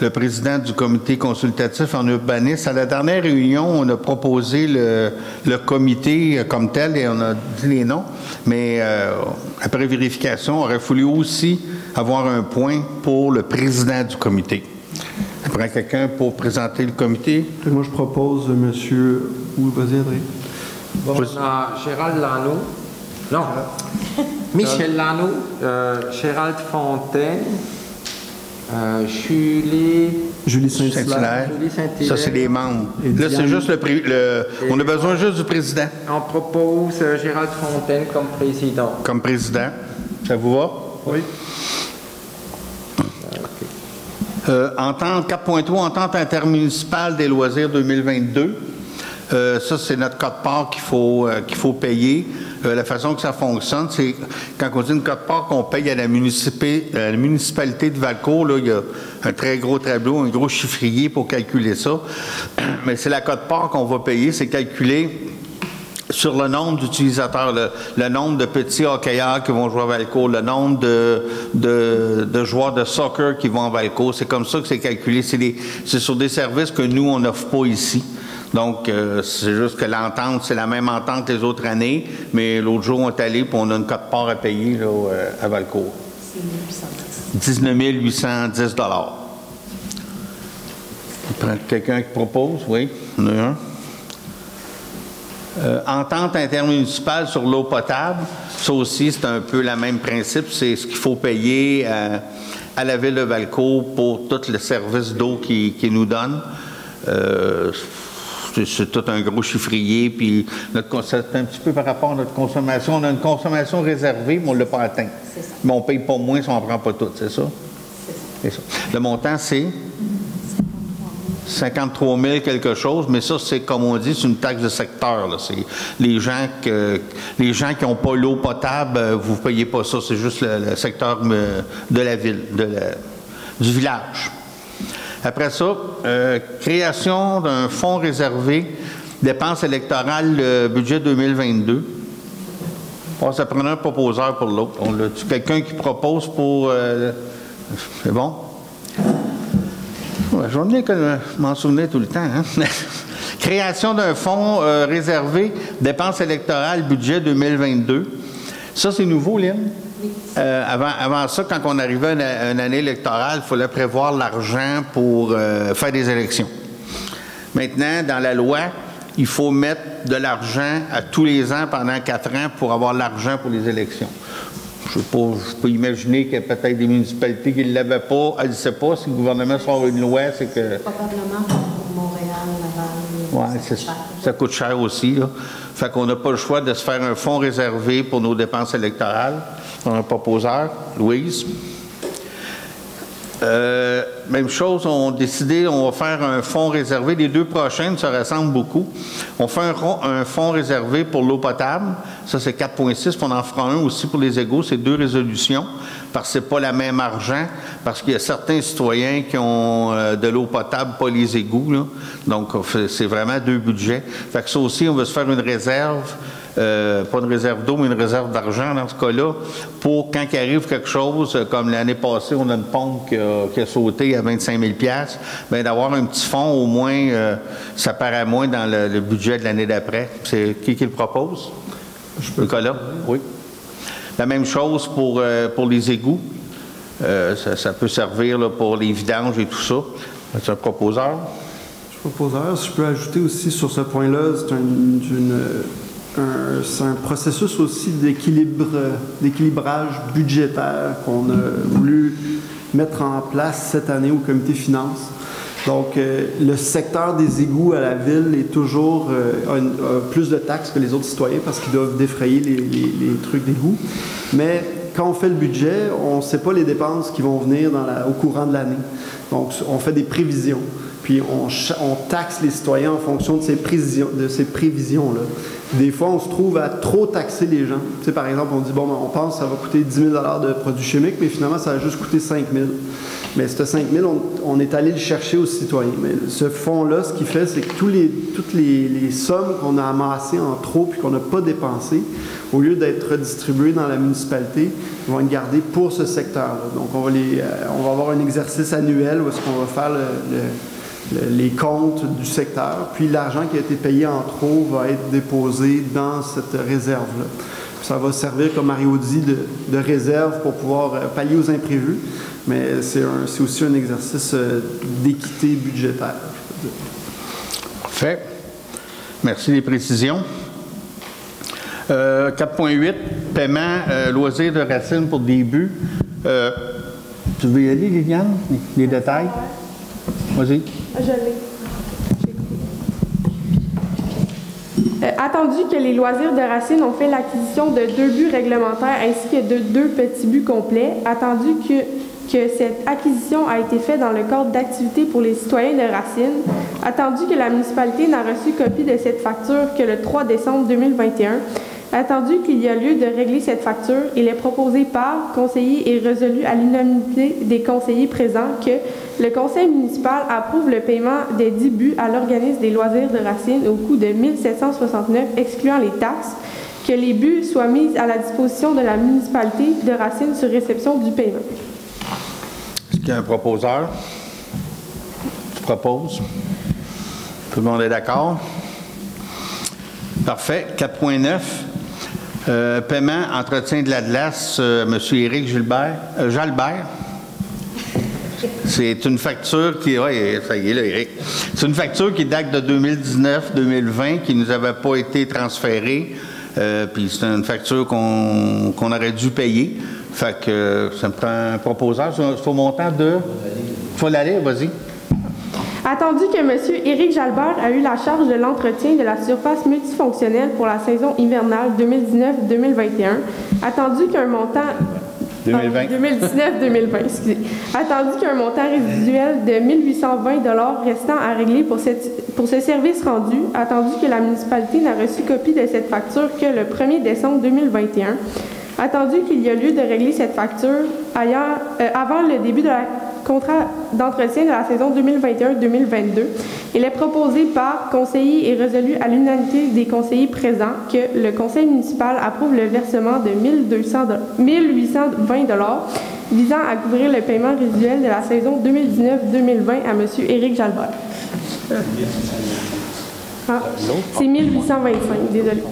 le président du comité consultatif en urbanisme. À la dernière réunion, on a proposé le comité comme tel et on a dit les noms, mais après vérification, on aurait voulu aussi avoir un point pour le président du comité. Ça prend quelqu'un pour présenter le comité? Moi, je propose monsieur... Vas-y, André. Bon, on a Gérald Lano. Non. Michel Lano, Gérald Fontaine, Julie Saint-Hilaire. Julie Saint-Hilaire. Ça, c'est les membres. Et Là, c'est Diane. juste on a besoin juste du président On propose Gérald Fontaine comme président. comme président. Ça vous va? Oui. Entente 4.3, entente intermunicipale des loisirs 2022. Ça, c'est notre quote-part qu'il faut payer. La façon que ça fonctionne, c'est quand on dit une quote-part qu'on paye à la municipalité de Valcourt, là, il y a un très gros tableau, un gros chiffrier pour calculer ça. Mais c'est la quote-part qu'on va payer, c'est calculé sur le nombre d'utilisateurs, le nombre de petits hockeyeurs qui vont jouer à Valcourt, le nombre de joueurs de soccer qui vont à Valcourt. C'est comme ça que c'est calculé. C'est sur des services que nous, on n'offre pas ici. Donc, c'est juste que l'entente, c'est la même entente les autres années, mais l'autre jour, on est allé et on a une quote-part à payer là, à Valcourt. C'est 19 810 $. Quelqu'un qui propose? Oui, on a un. Entente intermunicipale sur l'eau potable, ça aussi, c'est un peu le même principe. C'est ce qu'il faut payer à la Ville de Valcourt pour tout le service d'eau qu'ils nous donnent. C'est tout un gros chiffrier, puis c'est un petit peu par rapport à notre consommation. On a une consommation réservée, mais on ne l'a pas atteint. C'est ça. Mais on ne paye pas moins si on ne prend pas tout, c'est ça? C'est ça. C'est ça. Le montant, c'est 53 000 quelque chose, mais ça, c'est comme on dit, c'est une taxe de secteur. Là. C'est les gens qui n'ont pas l'eau potable, vous ne payez pas ça. C'est juste le secteur de la ville, du village. Après ça, création d'un fonds réservé, dépenses électorales, budget 2022. Oh, ça prenait un proposeur pour l'autre. On a-tu quelqu'un qui propose pour... c'est bon? Ouais, je vais venir m'en souvenir tout le temps. Hein? Création d'un fonds réservé, dépenses électorales, budget 2022. Ça, c'est nouveau, Lynn? Avant ça, quand on arrivait à une année électorale, il fallait prévoir l'argent pour faire des élections. Maintenant, dans la loi, il faut mettre de l'argent à tous les ans pendant 4 ans pour avoir l'argent pour les élections. Je peux imaginer qu'il y a peut-être des municipalités qui ne l'avaient pas. Elle ne sait pas si le gouvernement sort une loi, c'est que... Probablement pour Montréal, Laval. Oui, ça coûte cher aussi. Là. Fait qu'on n'a pas le choix de se faire un fonds réservé pour nos dépenses électorales. On a un proposeur, Louise. Même chose, on a décidé, on va faire un fonds réservé. Les 2 prochaines se ressemblent beaucoup. On fait un fonds réservé pour l'eau potable. Ça, c'est 4,6. Puis on en fera un aussi pour les égouts. C'est 2 résolutions. Parce que ce n'est pas le même argent. Parce qu'il y a certains citoyens qui ont de l'eau potable, pas les égouts. Là. Donc, c'est vraiment 2 budgets. Fait que ça aussi, on va se faire une réserve. Pas une réserve d'eau, mais une réserve d'argent dans ce cas-là, pour quand il arrive quelque chose, comme l'année passée, on a une pompe qui a sauté à 25 000 $, bien d'avoir un petit fonds, au moins, ça paraît moins dans le budget de l'année d'après. C'est qui le propose? Nicolas? Oui. La même chose pour les égouts. Ça peut servir là, pour les vidanges et tout ça. C'est un proposeur? Je suis proposeur. Si je peux ajouter aussi sur ce point-là, c'est un processus aussi d'équilibrage budgétaire qu'on a voulu mettre en place cette année au comité finances. Donc, le secteur des égouts à la ville est toujours a plus de taxes que les autres citoyens parce qu'ils doivent défrayer les trucs d'égouts. Mais quand on fait le budget, on ne sait pas les dépenses qui vont venir au courant de l'année. Donc, on fait des prévisions. Puis on taxe les citoyens en fonction de ces prévisions-là. Des fois, on se trouve à trop taxer les gens. Tu sais, par exemple, on dit, bon, ben, on pense que ça va coûter 10 000 $ de produits chimiques, mais finalement, ça va juste coûter 5 000. Mais ce 5 000, on est allé le chercher aux citoyens. Mais ce fonds-là, ce qu'il fait, c'est que toutes les sommes qu'on a amassées en trop puis qu'on n'a pas dépensées, au lieu d'être redistribuées dans la municipalité, vont être gardées pour ce secteur-là. Donc, on va avoir un exercice annuel où est-ce qu'on va faire les comptes du secteur, puis l'argent qui a été payé en trop va être déposé dans cette réserve-là. Ça va servir, comme Mario dit, de réserve pour pouvoir pallier aux imprévus, mais c'est aussi un exercice d'équité budgétaire. Parfait. Merci des précisions. 4.8, paiement loisirs de Racine pour début. Tu veux y aller, Liliane? Les détails? Vas-y. Je l'ai. Attendu que les loisirs de Racine ont fait l'acquisition de 2 buts réglementaires ainsi que de 2 petits buts complets, attendu que cette acquisition a été faite dans le cadre d'activités pour les citoyens de Racine, attendu que la municipalité n'a reçu copie de cette facture que le 3 décembre 2021, attendu qu'il y a lieu de régler cette facture, il est proposé par conseiller et résolu à l'unanimité des conseillers présents que le conseil municipal approuve le paiement des 10 buts à l'organisme des loisirs de Racine au coût de 1 769 excluant les taxes, que les buts soient mis à la disposition de la municipalité de Racine sur réception du paiement. Est-ce qu'il y a un proposeur? Tu proposes? Tout le monde est d'accord? Parfait. 4.9. Paiement, entretien de la glace, M. Éric Jalbert. C'est une facture qui... Oui, ça y est, là, Éric. C'est une facture qui date de 2019-2020, qui ne nous avait pas été transférée. Puis c'est une facture qu'on aurait dû payer. Fait que ça me prend un proposeur. C'est au montant de... Tu vas l'aller, vas-y. Attendu que M. Éric Jalbert a eu la charge de l'entretien de la surface multifonctionnelle pour la saison hivernale 2019-2021, attendu qu'un montant... 2019-2020, excusez. Attendu qu'un montant résiduel de 1 820 $ restant à régler pour ce service rendu, attendu que la municipalité n'a reçu copie de cette facture que le 1er décembre 2021, attendu qu'il y a lieu de régler cette facture avant le début de la contrat d'entretien de la saison 2021-2022. Il est proposé par conseiller et résolu à l'unanimité des conseillers présents que le conseil municipal approuve le versement de 1 820 $ visant à couvrir le paiement résiduel de la saison 2019-2020 à M. Éric Jalbert. Ah, c'est 1825, désolé.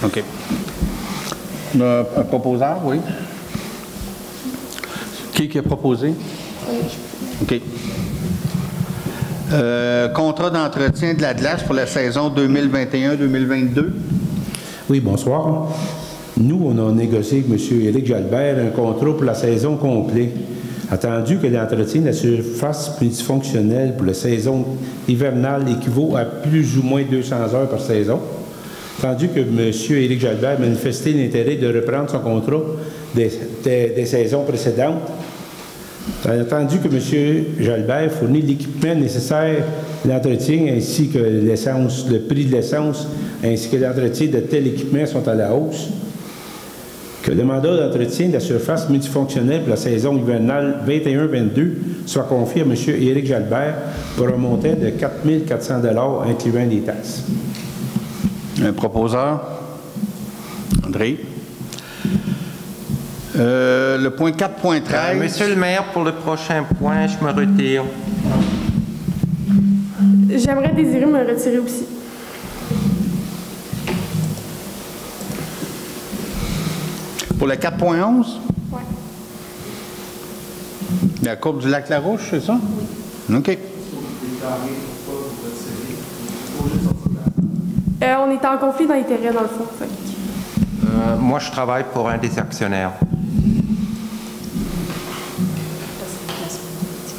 OK. Un proposeur, oui. Qui a proposé? OK. Contrat d'entretien de la glace pour la saison 2021-2022. Oui, bonsoir. Nous, on a négocié avec M. Éric Jalbert un contrat pour la saison complète. Attendu que l'entretien de la surface multifonctionnelle pour la saison hivernale équivaut à plus ou moins 200 heures par saison. Attendu que M. Éric Jalbert a manifesté l'intérêt de reprendre son contrat des saisons précédentes. Attendu que M. Jalbert fournit l'équipement nécessaire à l'entretien ainsi que l'essence, le prix de l'essence ainsi que l'entretien de tel équipement sont à la hausse. Que le mandat d'entretien de la surface multifonctionnelle pour la saison hivernale 21-22 soit confié à M. Éric Jalbert pour un montant de 4 400 $ incluant les taxes. Un proposeur? André? Le point 4.13. Monsieur le maire, pour le prochain point, je me retire. J'aimerais désirer me retirer aussi. Pour le 4.11? Oui. La courbe du lac Larouche, c'est ça? Oui. OK. On est en conflit d'intérêts, dans le fond. Moi, je travaille pour un des actionnaires.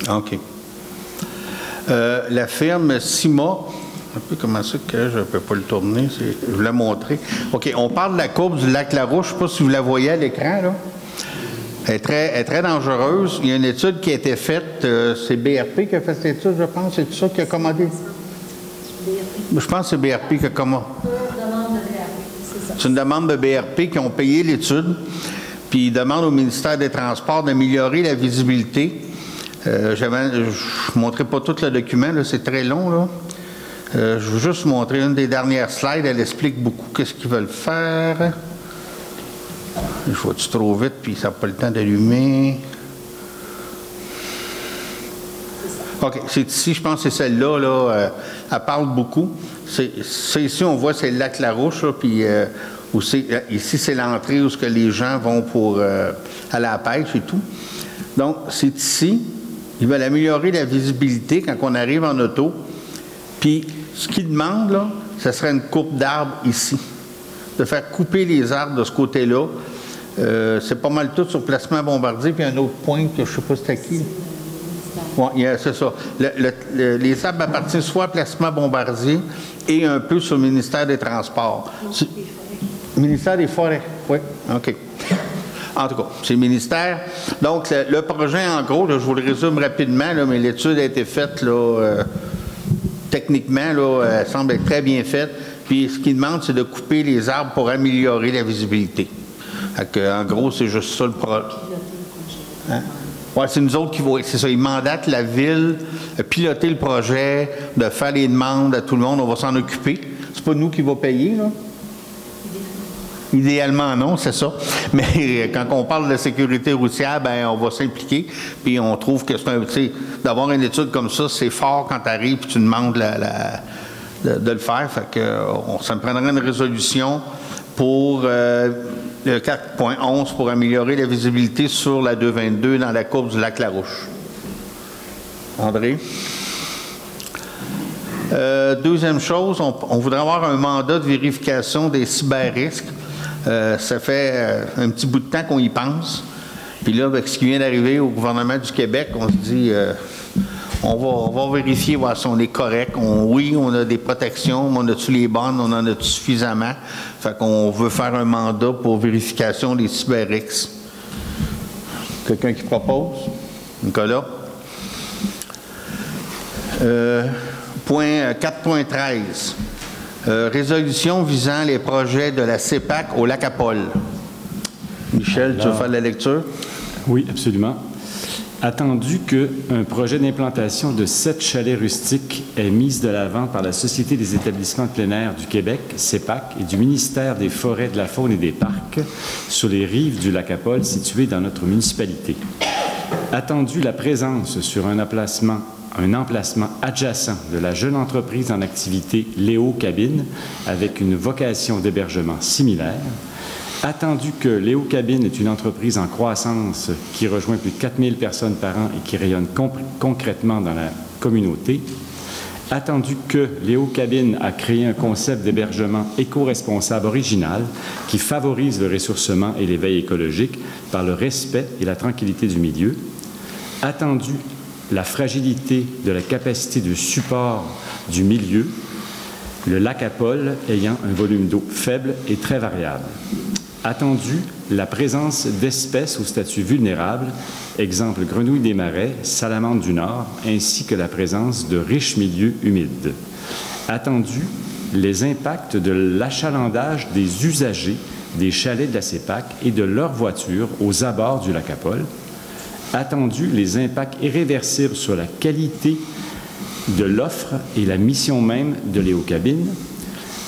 OK. La firme Cima, un peu comment ça que je ne peux pas le tourner, je voulais montrer. OK, on parle de la courbe du lac Larouche, je ne sais pas si vous la voyez à l'écran, là. Elle est très dangereuse. Il y a une étude qui a été faite, c'est BRP qui a fait cette étude, je pense, c'est ça qui a commandé? Je pense que c'est BRP qui a commandé. C'est une demande de BRP qui ont payé l'étude, puis ils demandent au ministère des Transports d'améliorer la visibilité. Je ne montrerai pas tout le document, c'est très long, là. Je veux juste vous montrer une des dernières slides, elle explique beaucoup qu'est-ce qu'ils veulent faire. Je vois-tu trop vite, puis ça n'a pas le temps d'allumer. OK, c'est ici, je pense que c'est celle-là, là, elle parle beaucoup. C'est ici, on voit, c'est le lac Larouche, là, puis ici, c'est l'entrée où les gens vont pour aller à la pêche et tout. Donc, c'est ici. Ils veulent améliorer la visibilité quand on arrive en auto. Puis, ce qu'ils demandent, là, ce serait une coupe d'arbres ici. de faire couper les arbres de ce côté-là. C'est pas mal tout sur placement Bombardier, puis un autre point que je ne sais pas c'était qui. Oui, c'est ça. Les arbres appartiennent soit à placement Bombardier et un peu sur le ministère des Transports. Ministère des Forêts, oui, OK. En tout cas, c'est le ministère. Donc, le projet, en gros, là, je vous le résume rapidement, là, mais l'étude a été faite, là, techniquement, là, elle semble être très bien faite. Puis, ce qu'il demande, c'est de couper les arbres pour améliorer la visibilité. En gros, c'est juste ça le projet. Hein? Oui, c'est nous autres qui vont. C'est ça, ils mandatent la ville de piloter le projet, de faire les demandes à tout le monde. On va s'en occuper. C'est pas nous qui va payer, là. Idéalement, non, c'est ça. Mais quand on parle de sécurité routière, ben on va s'impliquer. Puis on trouve que c'est un. Tu sais, d'avoir une étude comme ça, c'est fort quand tu arrives et tu demandes de le faire. Fait que ça me prendrait une résolution pour le 4.11 pour améliorer la visibilité sur la 222 dans la courbe du lac Larouche. André? Deuxième chose, on voudrait avoir un mandat de vérification des cyberrisques. Ça fait un petit bout de temps qu'on y pense. Puis là, avec ce qui vient d'arriver au gouvernement du Québec, on se dit, on va vérifier, voir si on est correct. Oui, on a des protections, mais on a-tu les bonnes, on en a-tu suffisamment? Fait qu'on veut faire un mandat pour vérification des cyberrisques. Quelqu'un qui propose? Nicolas? Point 4.13. Résolution visant les projets de la CEPAC au Lac-Apol. Michel, tu veux faire la lecture? Oui, absolument. Attendu qu'un projet d'implantation de 7 chalets rustiques est mis de l'avant par la Société des établissements de plein air du Québec, CEPAC, et du ministère des Forêts, de la Faune et des Parcs sur les rives du Lac-Apol situé dans notre municipalité. Attendu la présence sur un emplacement adjacent de la jeune entreprise en activité Léo Cabine avec une vocation d'hébergement similaire. Attendu que Léo Cabine est une entreprise en croissance qui rejoint plus de 4000 personnes par an et qui rayonne concrètement dans la communauté. Attendu que Léo Cabine a créé un concept d'hébergement éco-responsable original qui favorise le ressourcement et l'éveil écologique par le respect et la tranquillité du milieu. Attendu la fragilité de la capacité de support du milieu, le Lac-Apol ayant un volume d'eau faible et très variable. Attendu la présence d'espèces au statut vulnérable, exemple grenouille des marais, salamandre du Nord, ainsi que la présence de riches milieux humides. Attendu les impacts de l'achalandage des usagers des chalets de la CEPAC et de leurs voitures aux abords du Lac-Apol. Attendu les impacts irréversibles sur la qualité de l'offre et la mission même de Léo Cabine.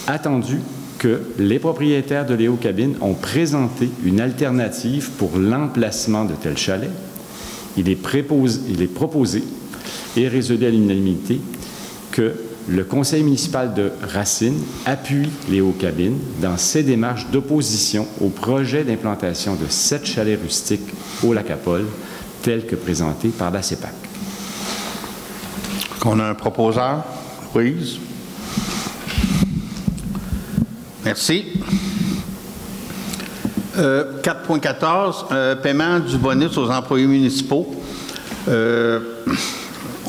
Attendu que les propriétaires de Léo Cabine ont présenté une alternative pour l'emplacement de tels chalets. Il est proposé et résolu à l'unanimité que le conseil municipal de Racine appuie Léo Cabine dans ses démarches d'opposition au projet d'implantation de 7 chalets rustiques au Lac-Apol, tel que présenté par la CEPAC. On a un proposeur. Louise. Merci. 4.14, paiement du bonus aux employés municipaux.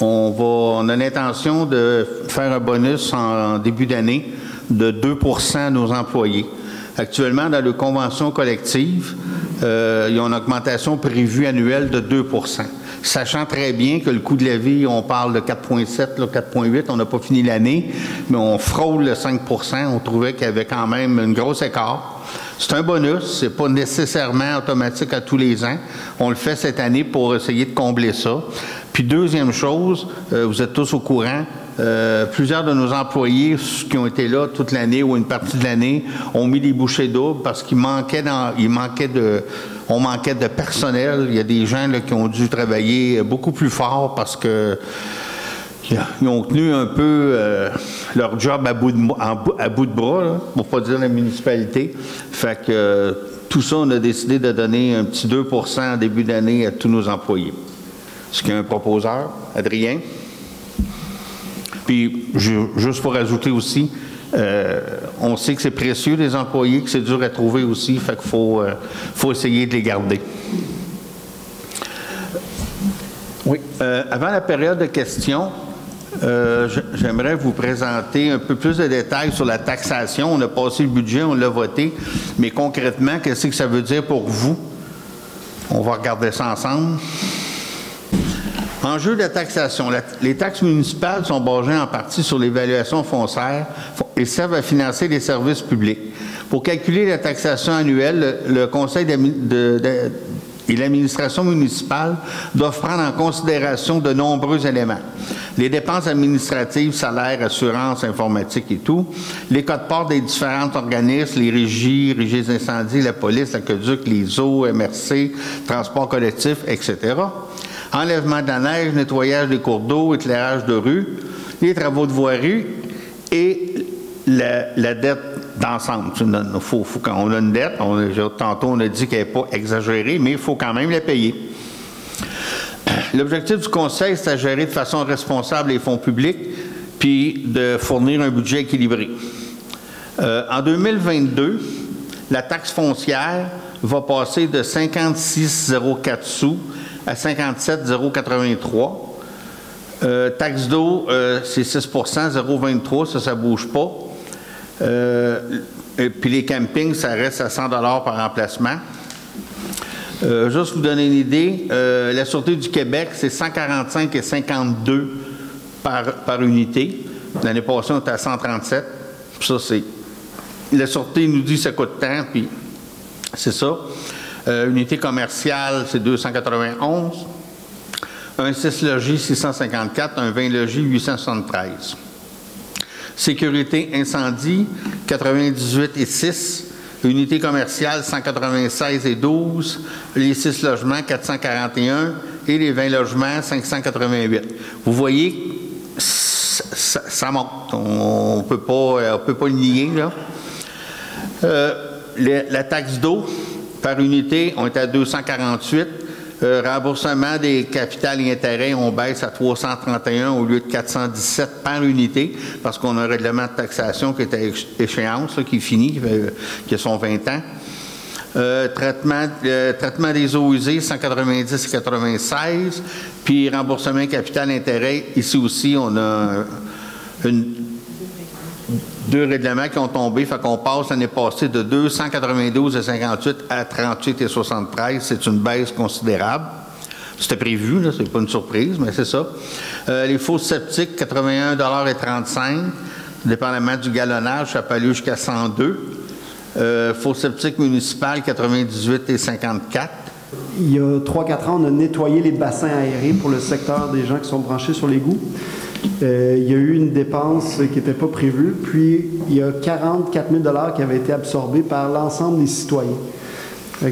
On a l'intention de faire un bonus en début d'année de 2% à nos employés. Actuellement, dans les conventions collectives, il y a une augmentation prévue annuelle de 2%. Sachant très bien que le coût de la vie, on parle de 4,7, 4,8, on n'a pas fini l'année, mais on frôle le 5%. On trouvait qu'il y avait quand même une grosse écart. C'est un bonus, c'est pas nécessairement automatique à tous les ans. On le fait cette année pour essayer de combler ça. Puis deuxième chose, vous êtes tous au courant, plusieurs de nos employés qui ont été là toute l'année ou une partie de l'année ont mis des bouchées doubles parce qu'il manquait on manquait de personnel. Il y a des gens là, qui ont dû travailler beaucoup plus fort parce que ils ont tenu un peu leur job à bout de bras, là, pour ne pas dire la municipalité. Fait que tout ça, on a décidé de donner un petit 2% en début d'année à tous nos employés. Est-ce qu'il y a un proposeur? Adrien? Puis, juste pour ajouter aussi, On sait que c'est précieux, les employés, que c'est dur à trouver aussi, fait qu'il faut essayer de les garder. Oui. Avant la période de questions, j'aimerais vous présenter un peu plus de détails sur la taxation. On a passé le budget, on l'a voté, mais concrètement, qu'est-ce que ça veut dire pour vous? On va regarder ça ensemble. Enjeu de la taxation. Les taxes municipales sont basées en partie sur l'évaluation foncière et servent à financer les services publics. Pour calculer la taxation annuelle, le Conseil et l'administration municipale doivent prendre en considération de nombreux éléments. Les dépenses administratives, salaires, assurances, informatique et tout, les codes-parts des différents organismes, les régies d'incendie, la police, l'aqueduc, les eaux, MRC, transport collectif, etc. Enlèvement de la neige, nettoyage des cours d'eau, éclairage de rue, les travaux de voirie et la dette d'ensemble. Quand on a une dette, tantôt on a dit qu'elle n'est pas exagérée, mais il faut quand même la payer. L'objectif du Conseil, c'est de gérer de façon responsable les fonds publics puis de fournir un budget équilibré. En 2022, la taxe foncière va passer de 56,04 sous à 57,083. Taxe d'eau, c'est 6 0,23, ça ne bouge pas. Et puis les campings, ça reste à 100 $ par emplacement. Juste vous donner une idée, la Sûreté du Québec, c'est 145,52 par unité. L'année passée, on était à 137. Ça, c'est... La Sûreté nous dit que ça coûte tant, puis c'est ça. Unité commerciale, c'est 291. Un 6 logis, 654. Un 20 logis, 873. Sécurité incendie, 98,6. Unité commerciale, 196,12. Les 6 logements, 441. Et les 20 logements, 588. Vous voyez, ça monte. On ne peut pas le nier, là. La taxe d'eau par unité, on est à 248. Remboursement des capitales et intérêts, on baisse à 331 au lieu de 417 par unité, parce qu'on a un règlement de taxation qui est à échéance, là, qui finit, qui a son 20 ans. Traitement des eaux usées, 190,96. Puis remboursement capital intérêt, ici aussi, on a deux règlements qui ont tombé, fait qu'on passe l'année passée de 292,58 à 38,73. C'est une baisse considérable. C'était prévu, là, c'est pas une surprise, mais c'est ça. Les fosses septiques, 81,35 $, dépendamment du galonnage, ça peut aller jusqu'à 102. Fosses septiques municipales, 98,54. Il y a 3-4 ans, on a nettoyé les bassins aérés pour le secteur des gens qui sont branchés sur l'égout. Il y a eu une dépense qui n'était pas prévue, puis il y a 44 000 $ qui avaient été absorbés par l'ensemble des citoyens.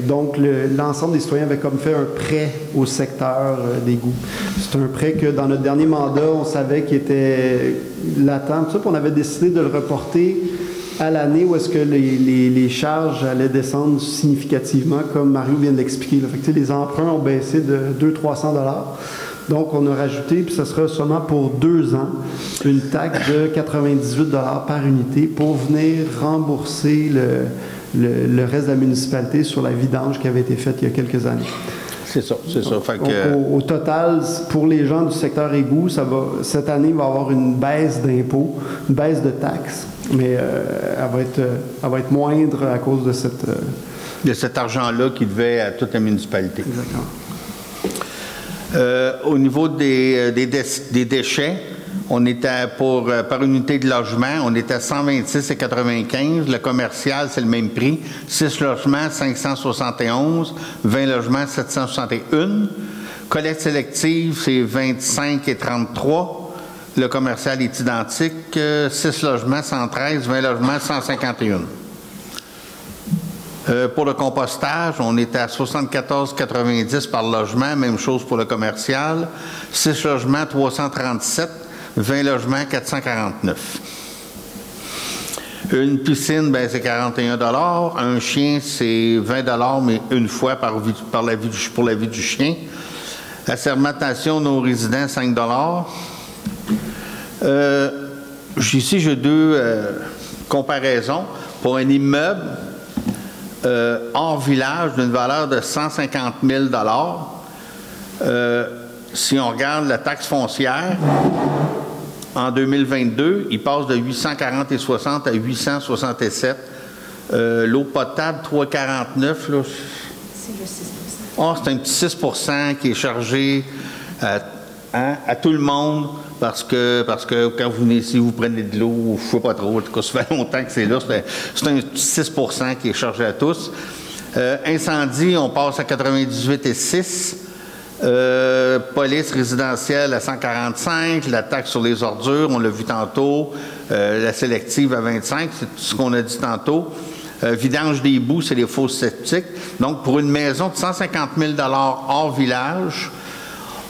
Donc, l'ensemble des citoyens avait comme fait un prêt au secteur d'égout. C'est un prêt que, dans notre dernier mandat, on savait qu'il était latent, tout ça, puis on avait décidé de le reporter à l'année où est-ce que les charges allaient descendre significativement, comme Mario vient de l'expliquer. Les emprunts ont baissé de 200-300 $. Donc, on a rajouté, puis ce sera seulement pour 2 ans, une taxe de 98 $ par unité pour venir rembourser le reste de la municipalité sur la vidange qui avait été faite il y a quelques années. C'est ça, c'est ça. Fait donc, au total, pour les gens du secteur égout, cette année, il va y avoir une baisse d'impôts, une baisse de taxes, mais elle va être moindre à cause de cet argent-là qui devait à toute la municipalité. Exactement. Au niveau des déchets, on était par unité de logement, on était à 126,95. Le commercial, c'est le même prix. 6 logements, 571. 20 logements, 761. Collecte sélective, c'est 25,33. Le commercial est identique. 6 logements, 113. 20 logements, 151. Pour le compostage, on est à 74,90 par logement, même chose pour le commercial. 6 logements, 337, 20 logements, 449. Une piscine, ben, c'est 41 $. Un chien, c'est 20 $, mais une fois pour la vie du chien. Assermentation non résident, 5 $. Ici, j'ai deux comparaison, pour un immeuble hors village d'une valeur de 150 000 si on regarde la taxe foncière, en 2022, il passe de 840,60 à 867. L'eau potable, 3,49. Là. C'est le 6 c'est un petit 6 qui est chargé à tout le monde parce que quand vous venez ici, vous prenez de l'eau, je ne sais pas trop, en tout cas, ça fait longtemps que c'est là. C'est un petit 6 qui est chargé à tous. Incendie, on passe à 98,6. Police résidentielle à 145, la taxe sur les ordures, on l'a vu tantôt, la sélective à 25, c'est tout ce qu'on a dit tantôt. Vidange des boues, c'est les fosses septiques. Donc, pour une maison de 150 000 hors village,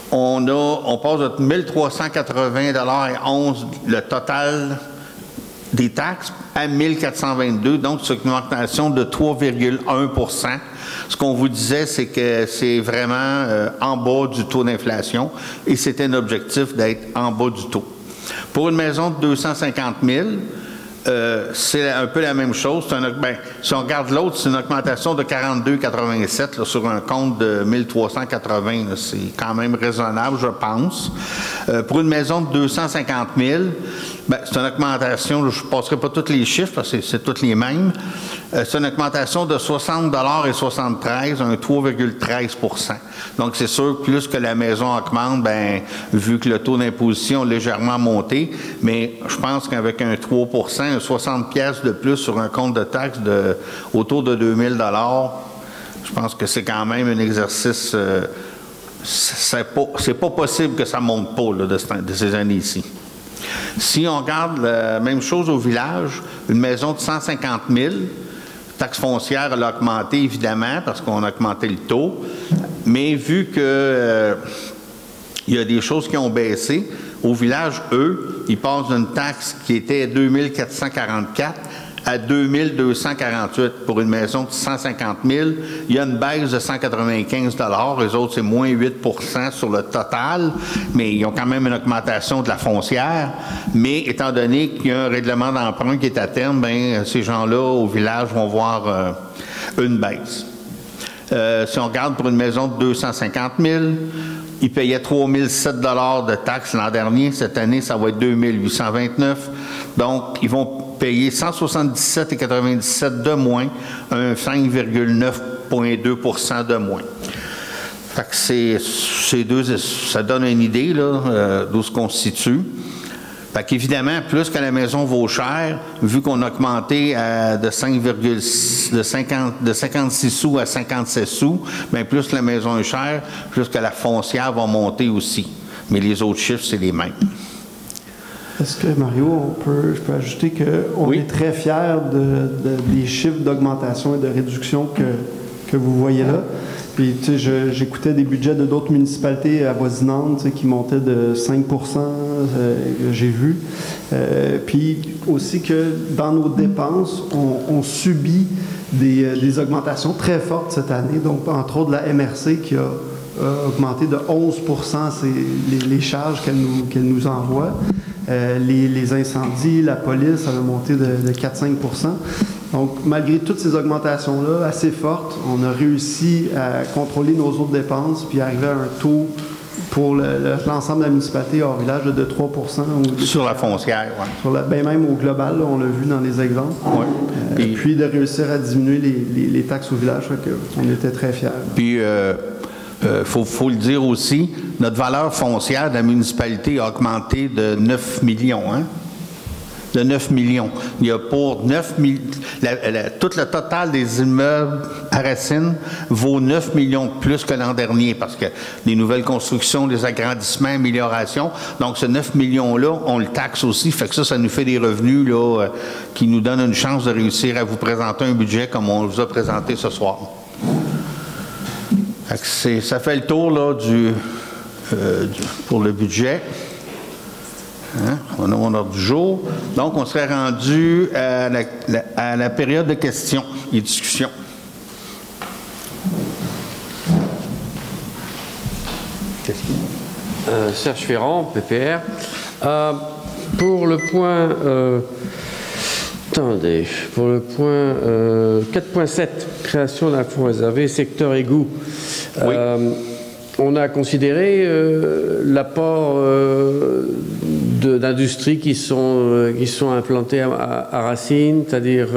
on passe de 1 380,11 le total des taxes à 1 422, donc c'est une augmentation de 3,1 %. Ce qu'on vous disait, c'est que c'est vraiment en bas du taux d'inflation et c'était un objectif d'être en bas du taux. Pour une maison de 250 000, c'est un peu la même chose. Si on regarde l'autre, c'est une augmentation de 42,87 sur un compte de 1380. C'est quand même raisonnable, je pense. Pour une maison de 250 000, c'est une augmentation, je ne passerai pas tous les chiffres parce que c'est tous les mêmes. C'est une augmentation de 60,73 $, un 3,13 %. Donc, c'est sûr, plus que la maison augmente, vu que le taux d'imposition a légèrement monté, mais je pense qu'avec un 3 %, 60 pièces de plus sur un compte de taxes autour de 2 000 $, je pense que c'est quand même un exercice. C'est pas possible que ça ne monte pas là, de ces années-ci. Si on regarde la même chose au village, une maison de 150 000, taxe foncière, elle a augmenté évidemment parce qu'on a augmenté le taux, mais vu que il y a des choses qui ont baissé, au village, eux, ils passent d'une taxe qui était à 2 444 à 2 248 pour une maison de 150 000. Il y a une baisse de 195 $. Les autres, c'est moins 8 % sur le total, mais ils ont quand même une augmentation de la foncière. Mais étant donné qu'il y a un règlement d'emprunt qui est à terme, ces gens-là, au village, vont voir une baisse. Si on regarde pour une maison de 250 000, ils payaient 3 007 $ de taxes l'an dernier. Cette année, ça va être 2 829. Donc, ils vont payer 177,97 de moins, un 5,9,2 % de moins. Fait que ça donne une idée d'où se constitue. Fait qu'évidemment, plus que la maison vaut cher, vu qu'on a augmenté de 56 sous à 57 sous, plus la maison est chère, plus que la foncière va monter aussi. Mais les autres chiffres, c'est les mêmes. Est-ce que, Mario, je peux ajouter qu'on est très fiers des chiffres d'augmentation et de réduction que vous voyez là. Puis, tu sais, j'écoutais des budgets de d'autres municipalités avoisinantes qui montaient de 5 %, j'ai vu. Puis aussi que dans nos dépenses, on subit des augmentations très fortes cette année. Donc, entre autres, la MRC qui a augmenté de 11 %, c'est les charges qu'elle nous envoie. Les incendies, la police, ça a monté de 4-5 %. Donc, malgré toutes ces augmentations-là assez fortes, on a réussi à contrôler nos autres dépenses puis arriver à un taux pour l'ensemble de la municipalité hors village de 3 %. Sur la foncière, oui. Même au global, là, on l'a vu dans les exemples. Oui. Puis de réussir à diminuer les taxes au village, on était très fiers. Puis, faut le dire aussi, notre valeur foncière de la municipalité a augmenté de 9 millions, hein? De 9 millions. Il y a pour 9 millions, tout le total des immeubles à Racine vaut 9 millions de plus que l'an dernier parce que des nouvelles constructions, des agrandissements, améliorations. Donc, ce 9 millions-là, on le taxe aussi. Fait que ça nous fait des revenus là, qui nous donnent une chance de réussir à vous présenter un budget comme on vous a présenté ce soir. Fait que ça fait le tour là, pour le budget. Hein? On a mon ordre du jour. Donc, on serait rendu à la période de questions et discussions. Serge Ferrand, PPR. Pour le point Attendez, pour le point 4.7, création d'un fonds réservé, secteur égout. Oui. On a considéré l'apport d'industries qui sont implantées à Racine, c'est-à-dire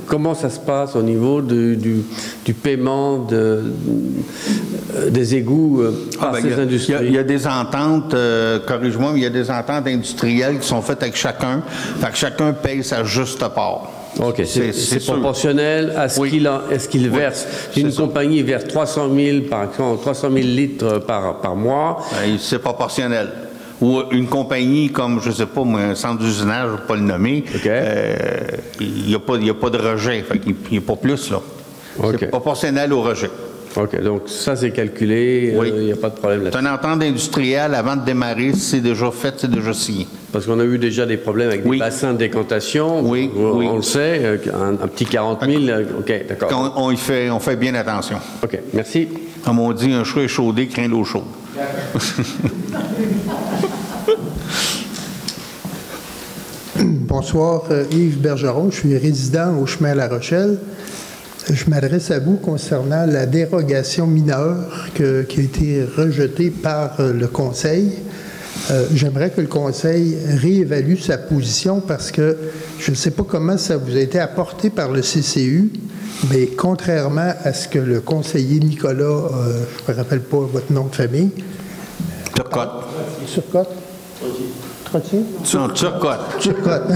comment ça se passe au niveau du paiement des égouts par ces industries. Il y a des ententes, corrige-moi, mais il y a des ententes industrielles qui sont faites avec chacun. Fait que chacun paye sa juste part. OK, c'est proportionnel à ce qu'il verse. Oui, une compagnie verse 300 000, par exemple, 300 000 litres par mois. C'est proportionnel. Ou une compagnie comme, je ne sais pas, moi, un centre d'usinage, je ne vais pas le nommer, il n'y a pas de rejet. Il n'y a pas plus, là. C'est proportionnel au rejet. OK, donc ça, c'est calculé, il n'y a pas de problème là-dessus. C'est une entente industrielle, avant de démarrer, c'est déjà fait, c'est déjà signé. Parce qu'on a eu déjà des problèmes avec des bassins de décantation. Oui. On le sait, un petit 40 000. OK, d'accord. On fait bien attention. OK, merci. Comme on dit, un chat échaudé craint l'eau chaude. Bonsoir, Yves Bergeron. Je suis résident au chemin La Rochelle. Je m'adresse à vous concernant la dérogation mineure qui a été rejetée par le Conseil. J'aimerais que le Conseil réévalue sa position parce que je ne sais pas comment ça vous a été apporté par le CCU, mais contrairement à ce que le conseiller Nicolas, je ne me rappelle pas votre nom de famille. Turcotte. Turcotte? Trottier? Turcotte.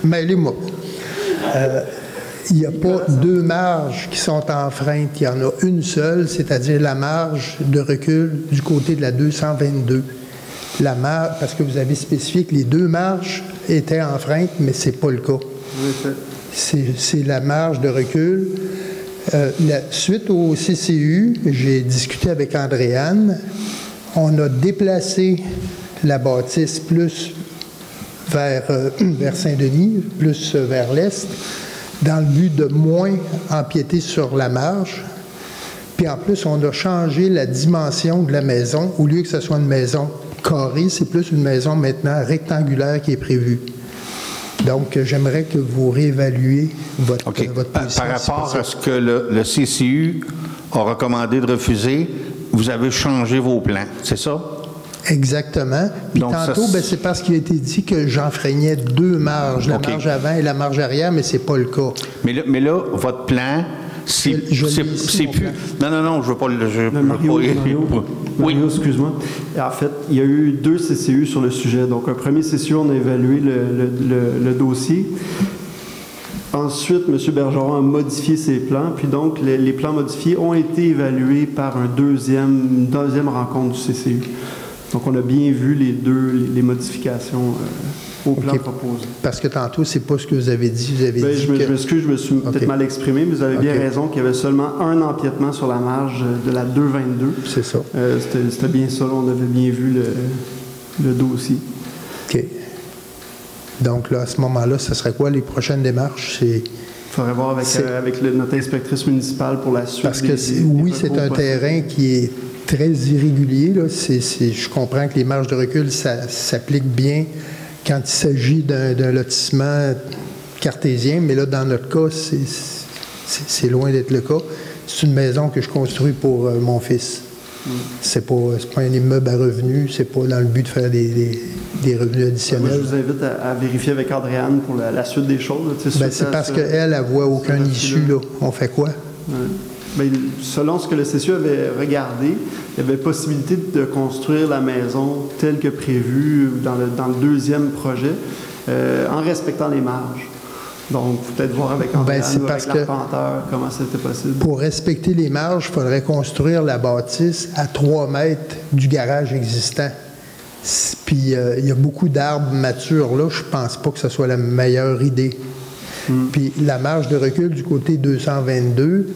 Mêlez-moi. Il n'y a pas deux marges qui sont enfreintes, il y en a une seule, c'est-à-dire la marge de recul du côté de la 222. La marge, parce que vous avez spécifié que les deux marges étaient enfreintes, mais ce n'est pas le cas. C'est la marge de recul. Suite au CCU, j'ai discuté avec Andréane. On a déplacé la bâtisse plus vers Saint-Denis, plus vers l'est, dans le but de moins empiéter sur la marge. Puis en plus, on a changé la dimension de la maison. Au lieu que ce soit une maison carrée, c'est plus une maison maintenant rectangulaire qui est prévue. Donc, j'aimerais que vous réévaluiez votre position. Par rapport à ce que le CCU a recommandé de refuser, vous avez changé vos plans, c'est ça? Exactement. Puis donc, tantôt, c'est parce qu'il a été dit que j'enfreignais deux marges, la marge avant et la marge arrière, mais ce n'est pas le cas. Mais là, votre plan, c'est plus... Non, je ne veux pas le... Mario, excuse-moi. En fait, il y a eu 2 CCU sur le sujet. Donc, un premier CCU, on a évalué le dossier. Ensuite, M. Bergeron a modifié ses plans, puis donc les plans modifiés ont été évalués par une deuxième rencontre du CCU. Donc, on a bien vu les modifications au plan proposé. Parce que tantôt, c'est pas ce que vous avez dit. Vous avez dit je m'excuse, je me suis peut-être mal exprimé, mais vous avez bien raison qu'il y avait seulement un empiètement sur la marge de la 222. C'est ça. C'était bien ça, là, on avait bien vu le dossier. OK. Donc, là, à ce moment-là, ce serait quoi les prochaines démarches? Il faudrait voir avec notre inspectrice municipale pour la suite. Parce que c'est un terrain qui est très irrégulier. Là. Je comprends que les marges de recul, ça s'applique bien quand il s'agit d'un lotissement cartésien, mais là, dans notre cas, c'est loin d'être le cas. C'est une maison que je construis pour mon fils. C'est pas un immeuble à revenus, c'est pas dans le but de faire des revenus additionnels. Moi, je vous invite à vérifier avec Andréane pour la suite des choses. C'est parce qu'elle ne voit aucun issue. Là. On fait quoi? Selon ce que le CCU avait regardé, il y avait possibilité de construire la maison telle que prévue dans le deuxième projet, en respectant les marges. Donc, peut-être voir avec Andréane ou avec l'arpenteur comment c'était possible. Pour respecter les marges, il faudrait construire la bâtisse à 3 mètres du garage existant. Puis, il y a beaucoup d'arbres matures là. Je ne pense pas que ce soit la meilleure idée. Puis, la marge de recul du côté 222,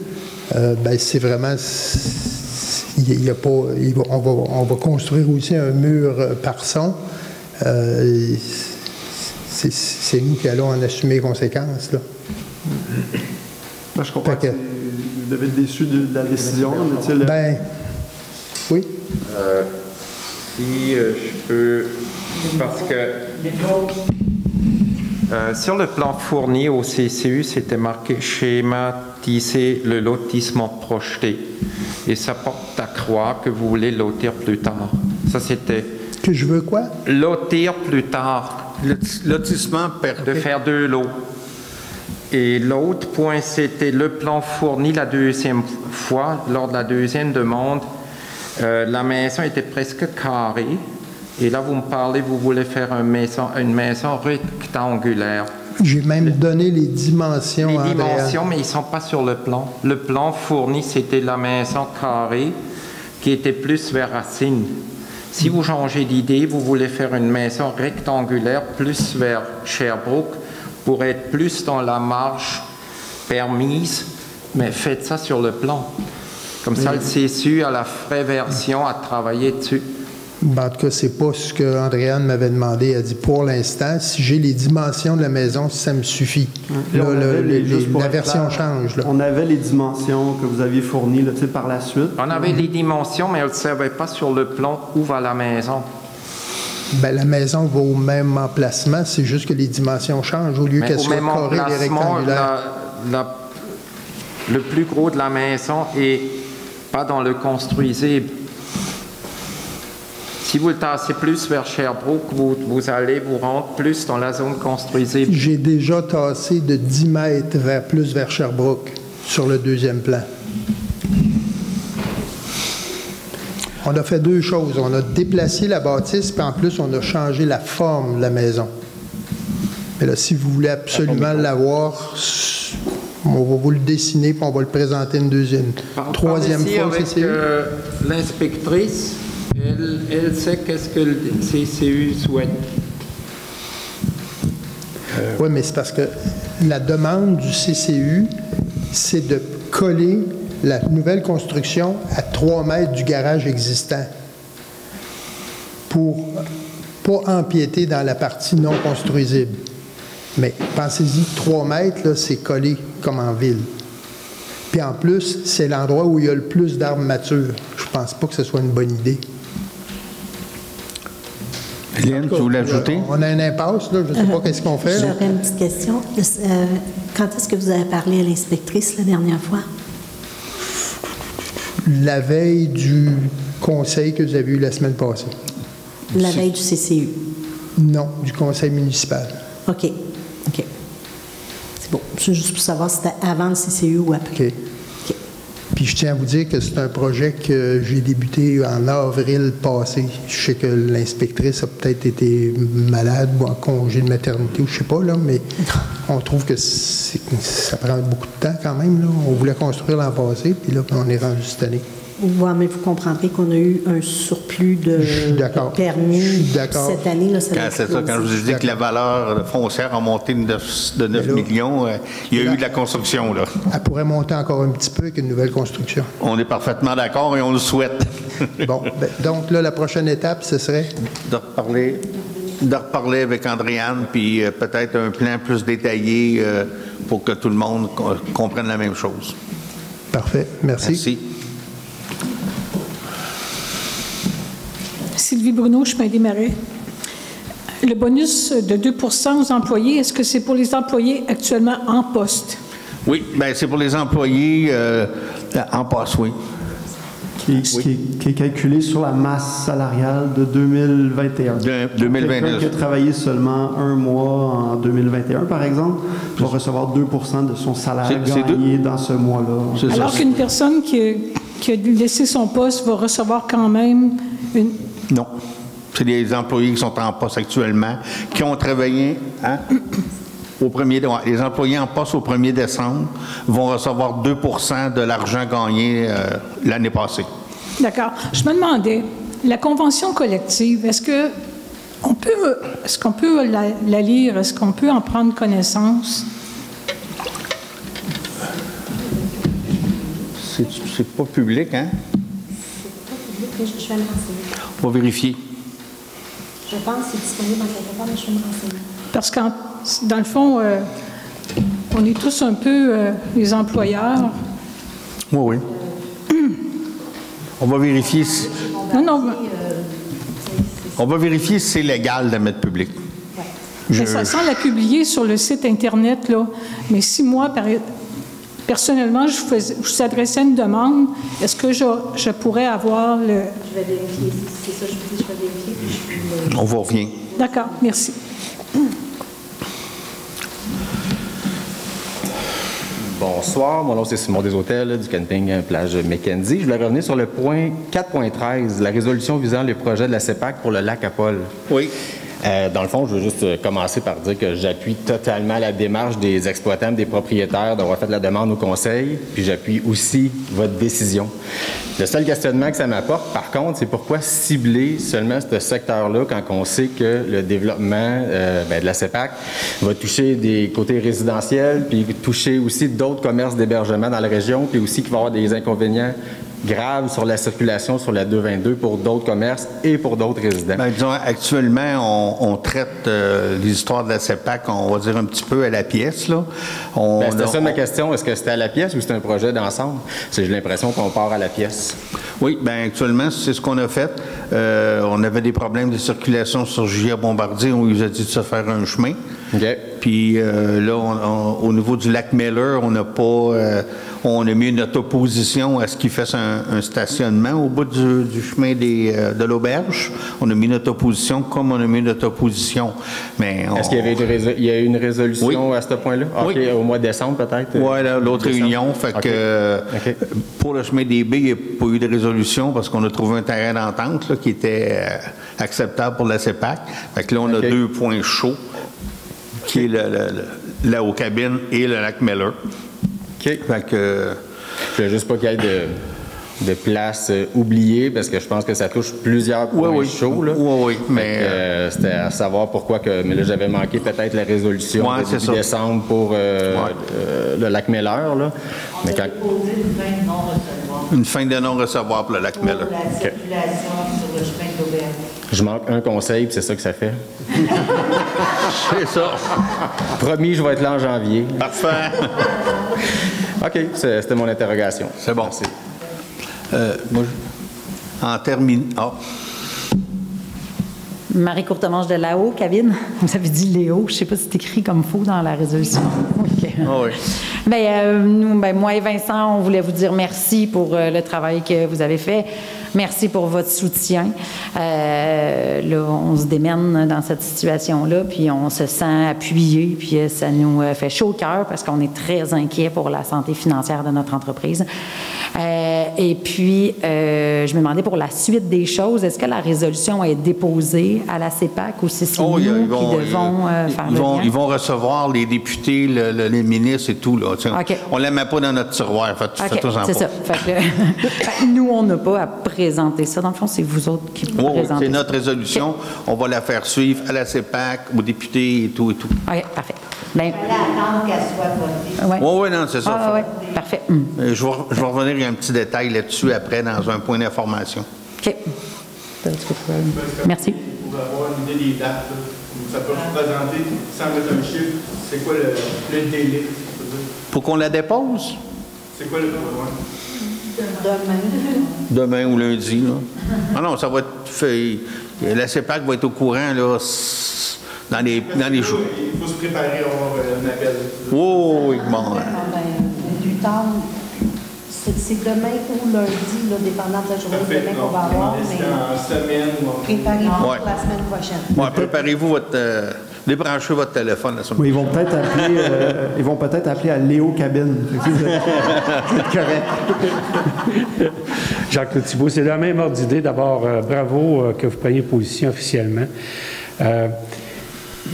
c'est vraiment... on va construire aussi un mur par son. C'est nous qui allons en assumer les conséquences. Là. Je comprends que vous devez être déçu de la décision. Oui. Si je peux... Parce que... Sur le plan fourni au CCU, c'était marqué schématiser le lotissement projeté. Et ça porte à croire que vous voulez lotir plus tard. Ça, c'était... Que je veux quoi? Lotir plus tard. Lotissement de faire 2 lots. Et l'autre point, c'était le plan fourni la deuxième fois, lors de la deuxième demande. La maison était presque carrée. Et là, vous me parlez, vous voulez faire une maison rectangulaire. J'ai même donné les dimensions. Les dimensions, mais ils ne sont pas sur le plan. Le plan fourni, c'était la maison carrée qui était plus vers Racine. Si vous changez d'idée, vous voulez faire une maison rectangulaire plus vers Sherbrooke pour être plus dans la marge permise, mais faites ça sur le plan. Comme ça, le CSU a la vraie version à travailler dessus. En tout cas, c'est pas ce que Andréane m'avait demandé. Elle dit, pour l'instant, si j'ai les dimensions de la maison, ça me suffit. Là, la version change. Là. On avait les dimensions que vous aviez fournies là, par la suite. On avait les dimensions, mais on ne savait pas sur le plan où va la maison. Bien, la maison va au même emplacement, c'est juste que les dimensions changent. Au lieu qu'elles soient carrées et rectangulaires. Le plus gros de la maison est pas dans le construisible. Si vous le tassez plus vers Sherbrooke, vous allez vous rendre plus dans la zone construisible. J'ai déjà tassé de 10 mètres plus vers Sherbrooke sur le deuxième plan. On a fait 2 choses. On a déplacé la bâtisse, puis en plus, on a changé la forme de la maison. Mais là, si vous voulez absolument l'avoir, on va vous le dessiner, puis on va le présenter une troisième fois. Avec l'inspectrice. Elle sait qu'est-ce que le CCU souhaite. Oui, mais c'est parce que la demande du CCU, c'est de coller la nouvelle construction à 3 mètres du garage existant pour pas empiéter dans la partie non construisible. Mais pensez-y, 3 mètres, là, c'est collé comme en ville. Puis en plus, c'est l'endroit où il y a le plus d'arbres matures. Je pense pas que ce soit une bonne idée. Hélène, tu voulais ajouter? On a une impasse, là. Je ne sais pas qu'est-ce qu'on fait. J'aurais une petite question. Quand est-ce que vous avez parlé à l'inspectrice la dernière fois? La veille du conseil que vous avez eu la semaine passée. La veille du CCU? Non, du conseil municipal. OK. C'est bon. C'est juste pour savoir si c'était avant le CCU ou après. OK. Puis je tiens à vous dire que c'est un projet que j'ai débuté en avril passé. Je sais que l'inspectrice a peut-être été malade ou en congé de maternité, ou je sais pas, là, mais on trouve que ça prend beaucoup de temps quand même. Là. On voulait construire l'an passé, puis là, on est rendu cette année. Oui, mais vous comprendrez qu'on a eu un surplus de permis cette année. Là, c'est ça, quand je vous dis que la valeur foncière a monté de 9 millions, il y a eu de la construction. Là. Elle pourrait monter encore un petit peu avec une nouvelle construction. On est parfaitement d'accord et on le souhaite. Bon, donc là, la prochaine étape, ce serait? De reparler avec Andréane, puis peut-être un plan plus détaillé pour que tout le monde comprenne la même chose. Parfait. Merci. Sylvie Bruno, chemin des Marais. Le bonus de 2 aux employés, est-ce que c'est pour les employés actuellement en poste? Oui, bien, c'est pour les employés en poste, oui. Qui est calculé sur la masse salariale de 2021. 2022. Quelqu'un qui a travaillé seulement 1 mois en 2021, par exemple, va recevoir 2 de son salaire gagné dans ce mois-là. Alors qu'une personne qui a laissé son poste va recevoir quand même une... Non. C'est des employés qui sont en poste actuellement, qui ont travaillé les employés en poste au 1er décembre vont recevoir 2 de l'argent gagné l'année passée. D'accord. Je me demandais, la convention collective, est-ce qu'on peut la lire? Est-ce qu'on peut en prendre connaissance? C'est pas public, hein? Je vais me renseigner. On va vérifier. Je pense que c'est disponible en quelque part, mais je vais me renseigner. Parce que, dans le fond, on est tous un peu les employeurs. Oui. On va vérifier si... Non. On va vérifier si c'est légal de mettre public. Mais ça semble la publier sur le site Internet, là. Mais si moi, personnellement, je vous adressais une demande, est-ce que je pourrais avoir le... Je vais vérifier. C'est ça, je vous dis, je vais vérifier. On vous revient. D'accord, merci. Bonsoir, mon nom c'est Simon Deshôtels du camping plage Mackenzie. Je voulais revenir sur le point 4.13, la résolution visant les projets de la CEPAC pour le lac Apol. Oui. Dans le fond, je veux juste commencer par dire que j'appuie totalement la démarche des exploitants, des propriétaires d'avoir fait la demande au conseil, puis j'appuie aussi votre décision. Le seul questionnement que ça m'apporte, par contre, c'est pourquoi cibler seulement ce secteur-là quand on sait que le développement de la CEPAC va toucher des côtés résidentiels, puis toucher aussi d'autres commerces d'hébergement dans la région, puis aussi qu'il va y avoir des inconvénients graves sur la circulation sur la 222 pour d'autres commerces et pour d'autres résidents. Bien, disons, actuellement, on traite les histoires de la CEPAC, on va dire un petit peu à la pièce, là. C'était ça ma question. Est-ce que c'était à la pièce ou c'était un projet d'ensemble? J'ai l'impression qu'on part à la pièce. Oui, bien, actuellement, c'est ce qu'on a fait. On avait des problèmes de circulation sur Juillet-Bombardier. On lui a dit de se faire un chemin. Okay. Puis là, au niveau du lac Miller, on n'a pas... on a mis notre opposition à ce qu'il fasse un stationnement au bout du chemin de l'auberge. On a mis notre opposition comme on a mis notre opposition. Mais est-ce qu'il y a eu une résolution à ce point-là? Oui. Okay, au mois de décembre, peut-être? Oui, l'autre réunion. Fait que pour le chemin des baies, il n'y a pas eu de résolution parce qu'on a trouvé un terrain d'entente là, qui était acceptable pour la CEPAC. Fait que là, on a 2 points chauds, qui est la Haut-Cabine et le lac Miller. OK. Fait que je ne veux juste pas qu'il y ait de place oubliée, parce que je pense que ça touche plusieurs points chauds. Là. Oui. Mais c'était à savoir pourquoi que... Mais là, j'avais manqué peut-être la résolution de début décembre pour le lac Miller. Là. On a déposé une fin de non-recevoir. Une fin de non-recevoir pour le lac Miller. Pour la circulation sur le chemin de l'auberge. Je manque un conseil, puis c'est ça que ça fait. C'est ça. Promis, je vais être là en janvier. Parfait. OK, c'était mon interrogation. C'est bon. Merci. Moi, en terminant... Marie Courtemanche de là-haut, cabine. Vous avez dit Léo. Je ne sais pas si c'est écrit comme faux dans la résolution. Okay. Oui. Nous, moi et Vincent, on voulait vous dire merci pour le travail que vous avez fait. Merci pour votre soutien. Là, on se démène dans cette situation-là, puis on se sent appuyé, puis ça nous fait chaud au cœur parce qu'on est très inquiet pour la santé financière de notre entreprise. Et puis, je me demandais pour la suite des choses, est-ce que la résolution est déposée à la CEPAC ou si c'est nous qui devons faire le lien? Ils vont recevoir les députés, les ministres et tout. Là, okay. On ne la met pas dans notre tiroir. Faites-en c'est ça. Nous, on n'a pas à présenter ça. Dans le fond, c'est vous autres qui présentez c'est notre résolution. Okay. On va la faire suivre à la CEPAC, aux députés et tout. OK, parfait. Il fallait attendre qu'elle soit votée. Oui, non, c'est ça. Oui, parfait. Je vais revenir à un petit détail là-dessus après dans un point d'information. OK. Merci. Pour avoir une idée des dates, ça peut représenter, sans mettre un chiffre, c'est quoi le délai? Pour qu'on la dépose? C'est quoi le Demain ou lundi. Là. Ah non, ça va être fait. La CEPAC va être au courant là, dans les jours. Il faut se préparer à avoir un appel. Oui, bon. Du temps, c'est demain ou lundi, là, dépendant de la journée de demain qu'on va avoir. Mais en semaine ou en... Préparez-vous pour la semaine prochaine. Ouais, préparez-vous votre... débranchez votre téléphone la semaine prochaine. Ils vont peut-être appeler à Léo Cabine. C'est correct. Jacques Thibault, c'est la même ordre d'idée. D'abord, bravo que vous preniez position officiellement.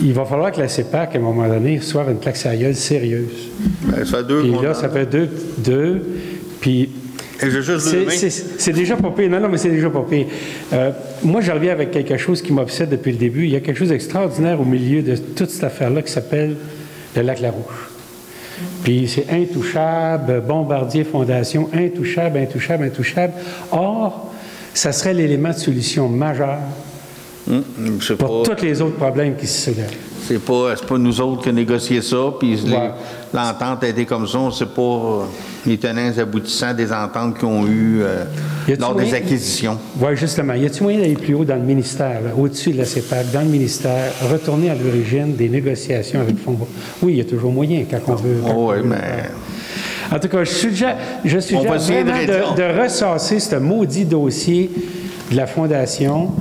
Il va falloir que la CEPAC, à un moment donné, reçoive une plaque sérieuse sérieuse. Ben, ça fait deux. Et là, ça fait deux. Puis, c'est déjà pas pire. Non, mais c'est déjà pas pire. Moi, je reviens avec quelque chose qui m'obsède depuis le début. Il y a quelque chose d'extraordinaire au milieu de toute cette affaire-là qui s'appelle le lac Larouche. Puis c'est intouchable, Bombardier Fondation, intouchable. Or, ça serait l'élément de solution majeur Pour tous les autres problèmes qui se soulèvent. C'est pas nous autres qui avons négocié ça, puis l'entente a été comme ça. On ne sait pas les tenants et aboutissants des ententes qu'ils ont eues lors des acquisitions. Oui, justement. Y a-t-il moyen d'aller plus haut dans le ministère, au-dessus de la CEPAC, dans le ministère, retourner à l'origine des négociations avec Fonds? Oui, il y a toujours moyen quand on veut. Oui, mais... En tout cas, je suggère vraiment de ressasser ce maudit dossier de la Fondation.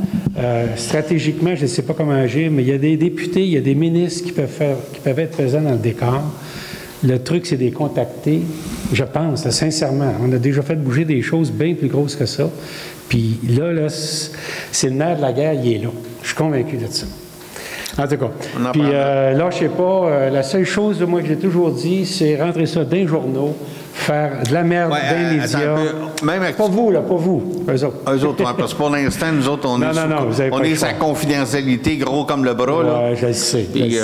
Stratégiquement, je ne sais pas comment agir, mais il y a des députés, il y a des ministres qui peuvent être présents dans le décor. Le truc, c'est de les contacter, je pense, là, sincèrement. On a déjà fait bouger des choses bien plus grosses que ça. Puis là, c'est le nerf de la guerre, il est là. Je suis convaincu de ça. En tout cas. Puis là, je sais pas, la seule chose, moi, que j'ai toujours dit, c'est rentrer ça dans les journaux, faire de la merde dans les médias. Pas vous, là, pas vous. Eux autres. Eux autres, parce que pour l'instant, nous autres, on est sa confidentialité gros comme le bras. Oui, je le sais. Puis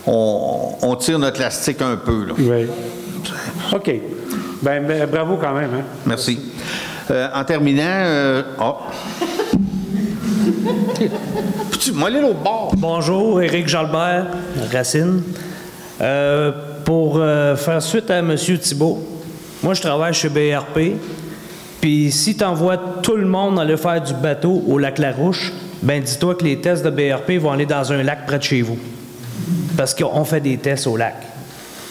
on tire notre élastique un peu. Là. Oui. OK. Ben, bravo quand même. Hein? Merci. En terminant, Peux-tu aller l'autre bord? Bonjour, Éric Jalbert, Racine. Pour faire suite à M. Thibault, moi, je travaille chez BRP. Puis si tu envoies tout le monde aller faire du bateau au lac Larouche, ben dis-toi que les tests de BRP vont aller dans un lac près de chez vous. Parce qu'on fait des tests au lac.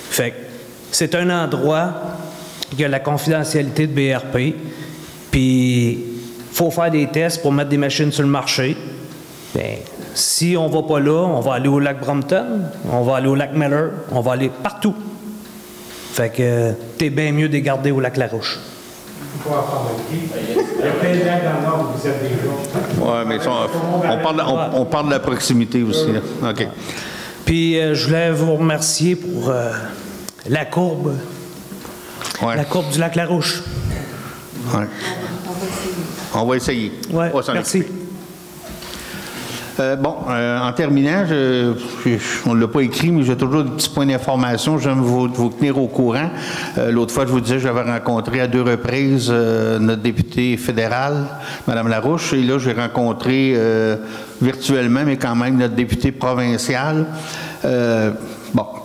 Fait que c'est un endroit qui a la confidentialité de BRP. Puis faut faire des tests pour mettre des machines sur le marché. Bien, si on va pas là, on va aller au lac Brompton, on va aller au lac Miller, on va aller partout. Fait que t'es bien mieux de les garder au lac Larouche. Il faut avoir il y a plein de lacs dans le nord où vous êtes déjà. Oui, mais on parle de la proximité aussi. Là. OK. Puis je voulais vous remercier pour la courbe. Ouais. La courbe du lac Larouche. Oui. On va essayer. Oui, merci. En terminant, on ne l'a pas écrit, mais j'ai toujours des petits points d'information. J'aime vous tenir au courant. L'autre fois, je vous disais, j'avais rencontré à 2 reprises notre députée fédérale, Mme Larouche, et là, j'ai rencontré virtuellement, mais quand même, notre députée provinciale.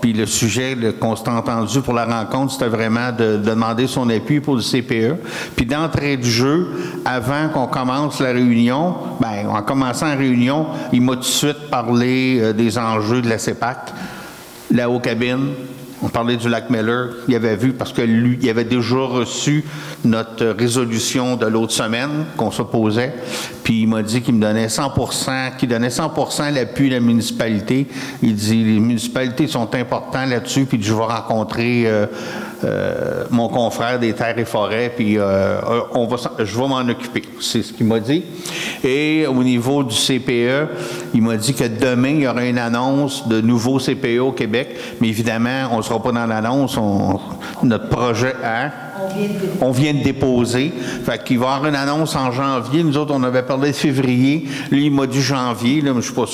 Puis le sujet qu'on s'est entendu pour la rencontre, c'était vraiment de demander son appui pour le CPE. Puis d'entrée du jeu, avant qu'on commence la réunion, en commençant la réunion, il m'a tout de suite parlé des enjeux de la CEPAC, la haut-cabine. On parlait du lac Miller, il avait vu, parce que lui, il avait déjà reçu notre résolution de l'autre semaine qu'on s'opposait, puis il m'a dit qu'il me donnait 100%, qu'il donnait 100% l'appui de la municipalité. Il dit, les municipalités sont importantes là-dessus, puis je vais rencontrer mon confrère des Terres et Forêts, puis je vais m'en occuper. C'est ce qu'il m'a dit. Et au niveau du CPE, il m'a dit que demain, il y aura une annonce de nouveaux CPE au Québec, mais évidemment, on ne sera pas dans l'annonce, notre projet, on vient de déposer. Fait qu'il va y avoir une annonce en janvier. Nous autres, on avait parlé de février. Lui, il m'a dit janvier, là, mais je ne suis pas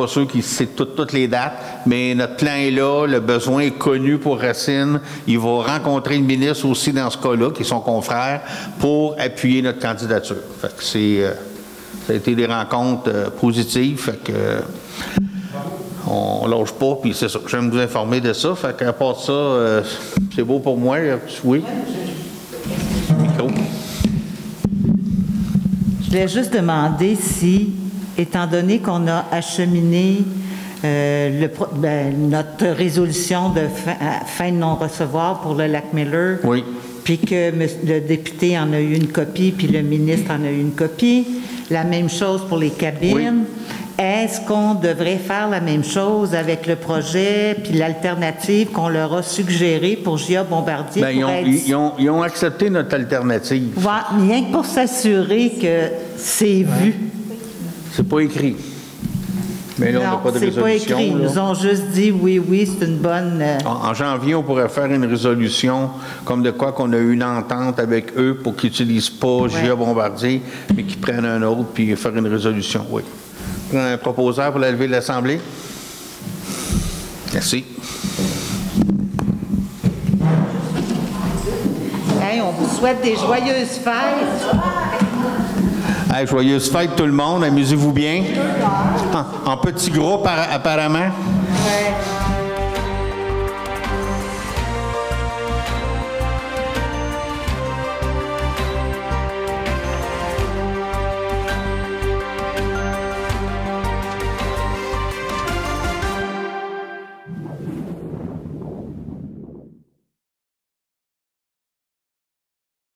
sûr qu'il sait toutes les dates, mais notre plan est là, le besoin est connu pour Racine. Il va rencontrer le ministre aussi dans ce cas-là, qui est son confrère, pour appuyer notre candidature. Fait que ça a été des rencontres positives. Fait que on lâche pas, puis c'est ça. J'aime vous informer de ça. Fait qu'à part ça, c'est beau pour moi. Oui. Micro. Je voulais juste demander si, étant donné qu'on a acheminé notre résolution de fin de non-recevoir pour le lac Miller, oui, puis que le député en a eu une copie, puis le ministre en a eu une copie, la même chose pour les cabines. Oui. Est-ce qu'on devrait faire la même chose avec le projet puis l'alternative qu'on leur a suggérée pour Gia Bombardier? Ils ont accepté notre alternative. Rien que pour s'assurer que c'est vu. C'est pas écrit. Mais là, on n'a pas de résolution. C'est pas écrit. Ils nous ont juste dit oui, c'est une bonne... En janvier, on pourrait faire une résolution comme de quoi qu'on a eu une entente avec eux pour qu'ils n'utilisent pas Gia Bombardier, mais qu'ils prennent un autre puis faire une résolution, oui. Un proposeur pour la levée de l'Assemblée. Merci. Hey, on vous souhaite des joyeuses fêtes. Hey, joyeuse fête tout le monde, amusez-vous bien. En petit groupe apparemment. Ouais.